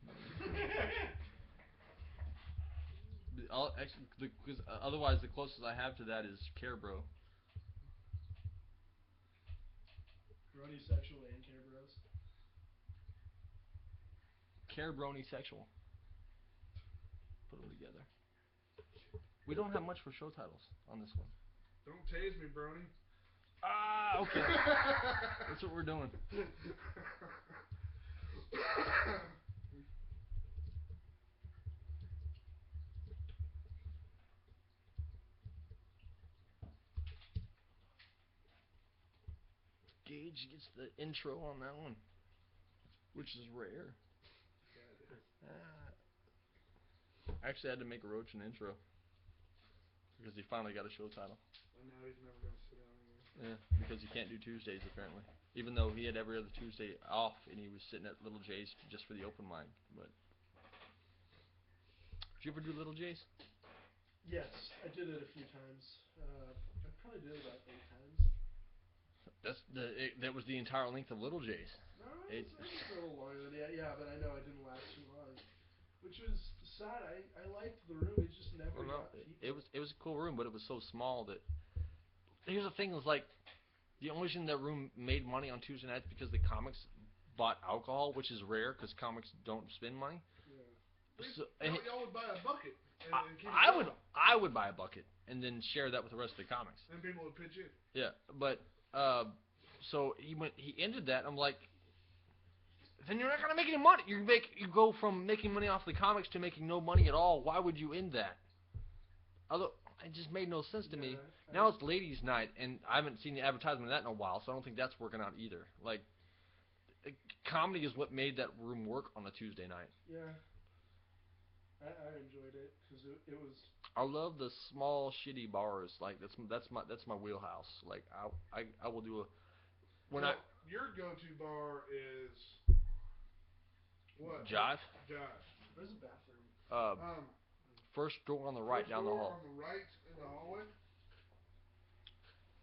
Because otherwise, the closest I have to that is Care Bro. Brony sexual and Care Bros. Care Brony Sexual. Put them together. We don't have much for show titles on this one. Don't tase me, Brony. Ah, okay. That's what we're doing. Gage gets the intro on that one, which is rare. Yeah, it is. I actually had to make Roach an intro because he finally got a show title. And now he's never going to sit down again. Yeah, because he can't do Tuesdays apparently. Even though he had every other Tuesday off and he was sitting at Little Jay's just for the open mic. But did you ever do Little Jay's? Yes, I did it a few times. I probably did it about 8 times. That was the entire length of Little Jay's. No, it was a little longer than that. Yeah, but I know I didn't last too long. Which was sad. I liked the room. It just never got people. It was a cool room, but it was so small that. Here's the thing: was like the only reason that room made money on Tuesday nights because the comics bought alcohol, which is rare because comics don't spend money. Yeah. So, y'all would buy a bucket. And keep I would buy a bucket and then share that with the rest of the comics. And people would pitch in. Yeah, but so he ended that. I'm like, then you're not gonna make any money. You go from making money off the comics to making no money at all. Why would you end that? Although it just made no sense to me. Now it's ladies' night, and I haven't seen the advertisement of that in a while, so I don't think that's working out either. Like, comedy is what made that room work on a Tuesday night. Yeah. I enjoyed it because it was. I love the small shitty bars. Like that's my wheelhouse. Like I will do a your go-to bar is what? Jive. Jive. Where's the bathroom? First door on the right down the hall. On the right in the hallway.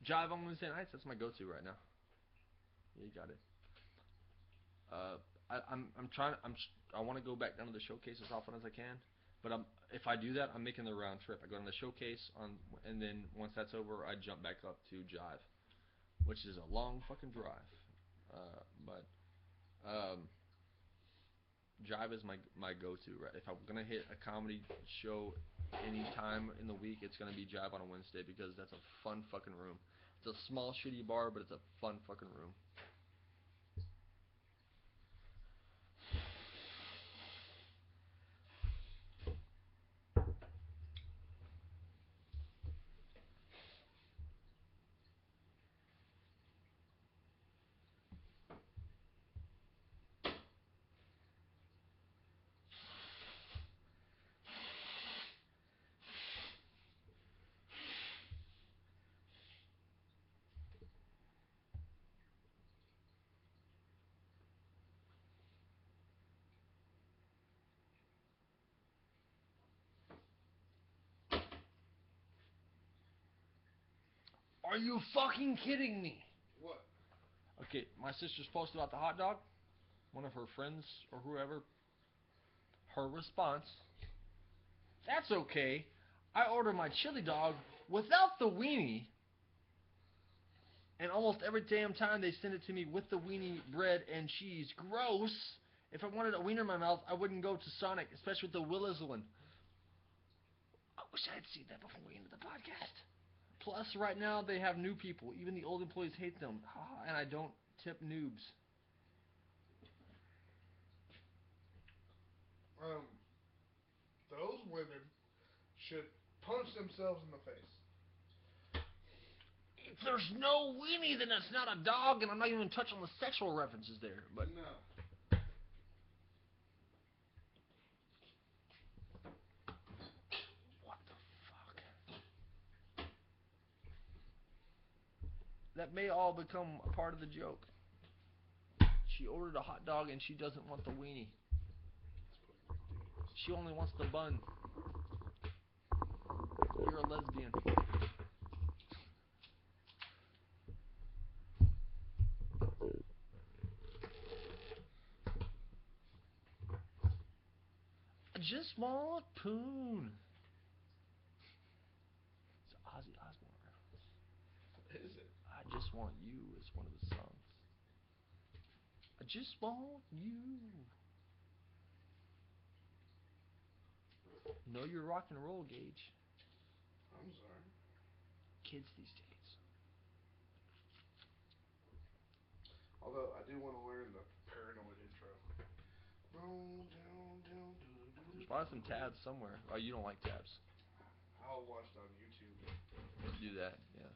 Jive on Wednesday nights. That's my go-to right now. Yeah, you got it. I want to go back down to the Showcase as often as I can, but if I do that, I'm making the round trip. I go to the Showcase and then once that's over, I jump back up to Jive, which is a long fucking drive. But Jive is my go-to. Right? If I'm gonna hit a comedy show any time in the week, it's gonna be Jive on a Wednesday because that's a fun fucking room. It's a small shitty bar, but it's a fun fucking room. Are you fucking kidding me? What? Okay, my sister's posted about the hot dog. One of her friends or whoever. Her response. That's okay. I order my chili dog without the weenie. And almost every damn time they send it to me with the weenie bread and cheese. Gross. If I wanted a wiener in my mouth, I wouldn't go to Sonic, especially with the Willis one. I wish I had seen that before we ended the podcast. Plus, right now, they have new people. Even the old employees hate them. And I don't tip noobs. Those women should punch themselves in the face. If there's no weenie, then it's not a dog, and I'm not even touching the sexual references there. But no. What the fuck? That may all become a part of the joke. She ordered a hot dog and she doesn't want the weenie. She only wants the bun. You're a lesbian. I just want poon. It's Ozzy Osbourne reference. What is it? I Just Want You is one of his songs. I just want you. Know your rock and roll, Gage. I'm sorry. Kids these days. Although I do want to learn the Paranoid intro. There's probably some tabs somewhere. Oh, you don't like tabs. I'll watch it on YouTube. Do that, yeah.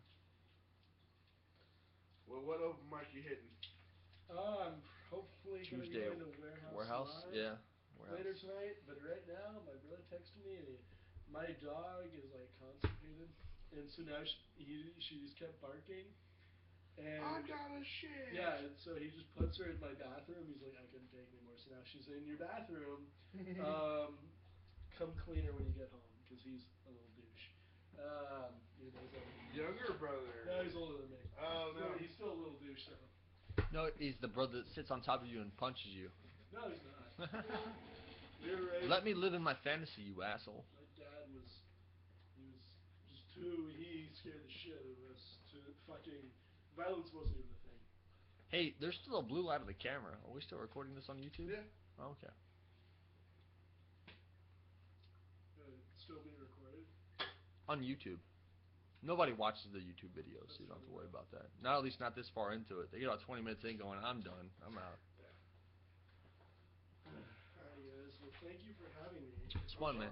Well, what open mic you hitting? I'm hopefully going to be Tuesday. going to Warehouse Live Yeah. Warehouse. later tonight. But right now, my brother texted me, and my dog is like constipated, and so now she just kept barking. And I got a shit. Yeah, and so he just puts her in my bathroom. He's like, I couldn't take anymore. So now she's in your bathroom. Come clean her when you get home, because he's a little douche. Younger brother. No, he's older than me. Oh, no. He's still a little douche, though. No, he's the brother that sits on top of you and punches you. No, he's not. We were raised, Let me live in my fantasy, you asshole. my dad was just too, he scared the shit out of us to fucking, violence wasn't even a thing. Hey, there's still a blue light of the camera. Are we still recording this on YouTube? Yeah. Oh, okay. It's still being recorded. On YouTube. Nobody watches the YouTube videos, so you don't have to worry about that. Not at least not this far into it. They get about 20 minutes in going, I'm done. I'm out. Alright, guys. Well, thank you for having me. It's fun, man.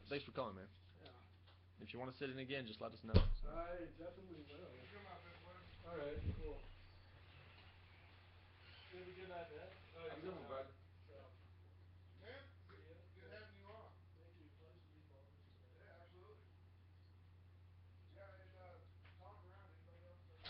Thanks for coming, man. Yeah. If you want to sit in again, just let us know. I definitely will. Alright, cool. You have a good night, man. I'm good, bud. Man, good having you on. Thank you. Pleasure to meet both of you. Yeah, absolutely. Yeah, and talk around. Anybody else?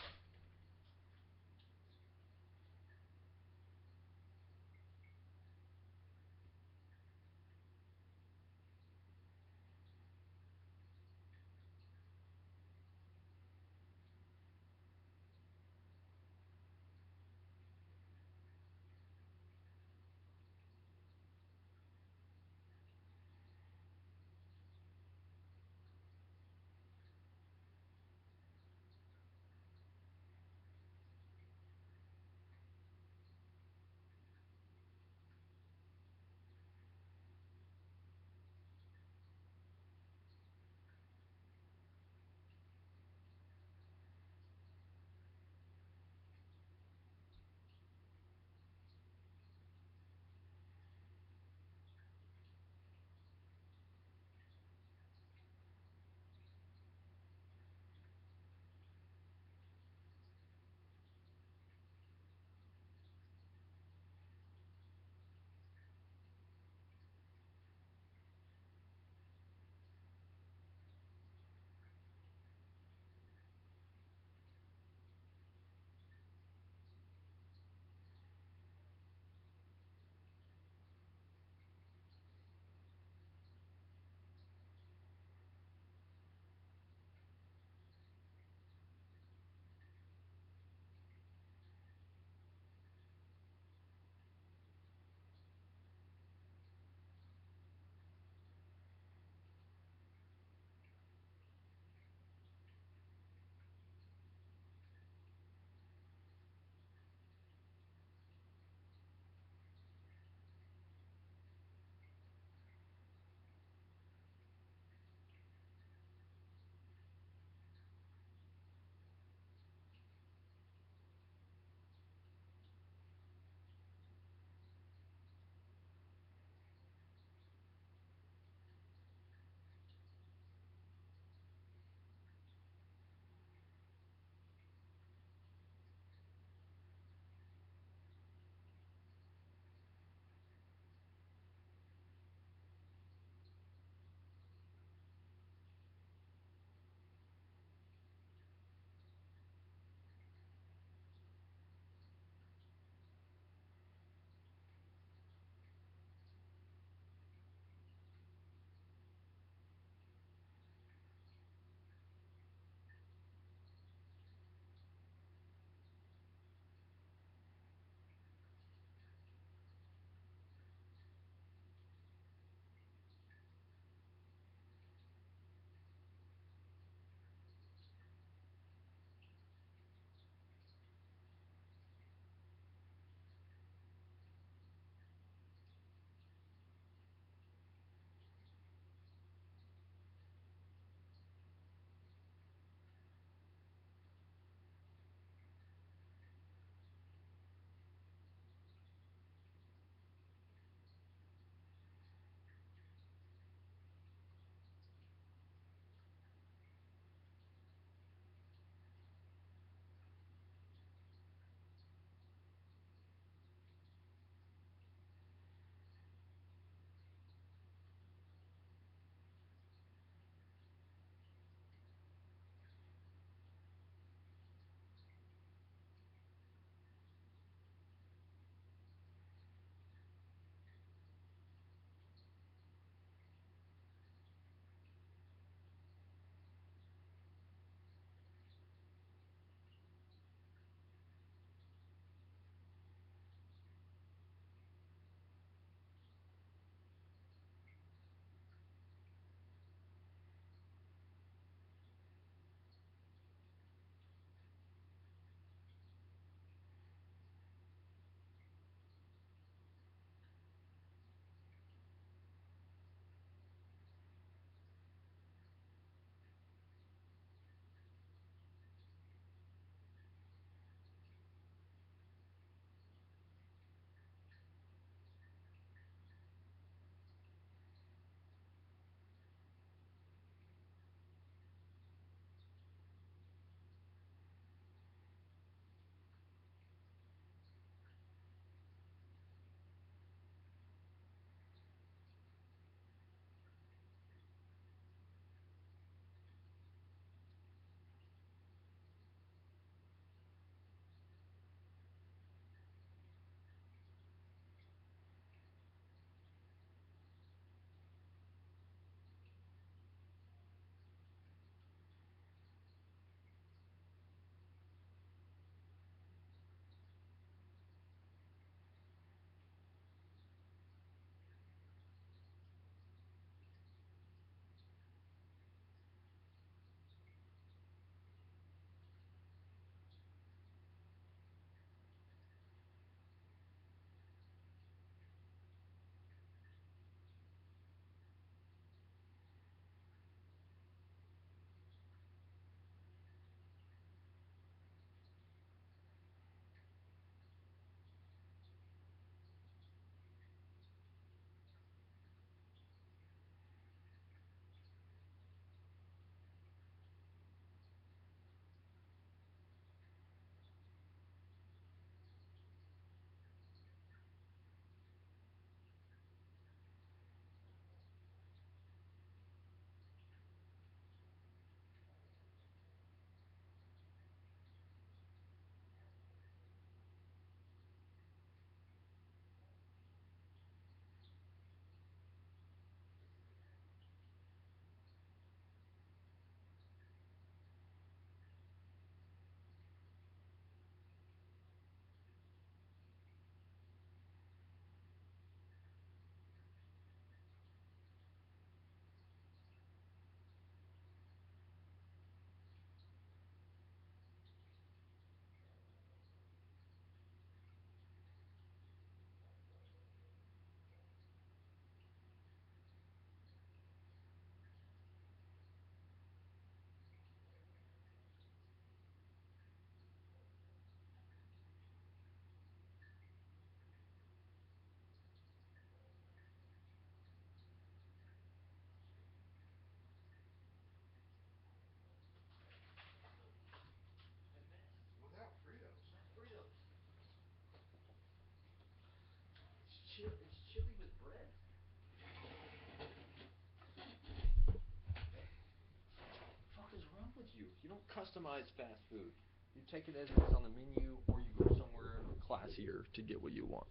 customize fast food. You take it as it is on the menu, or you go somewhere classier to get what you want.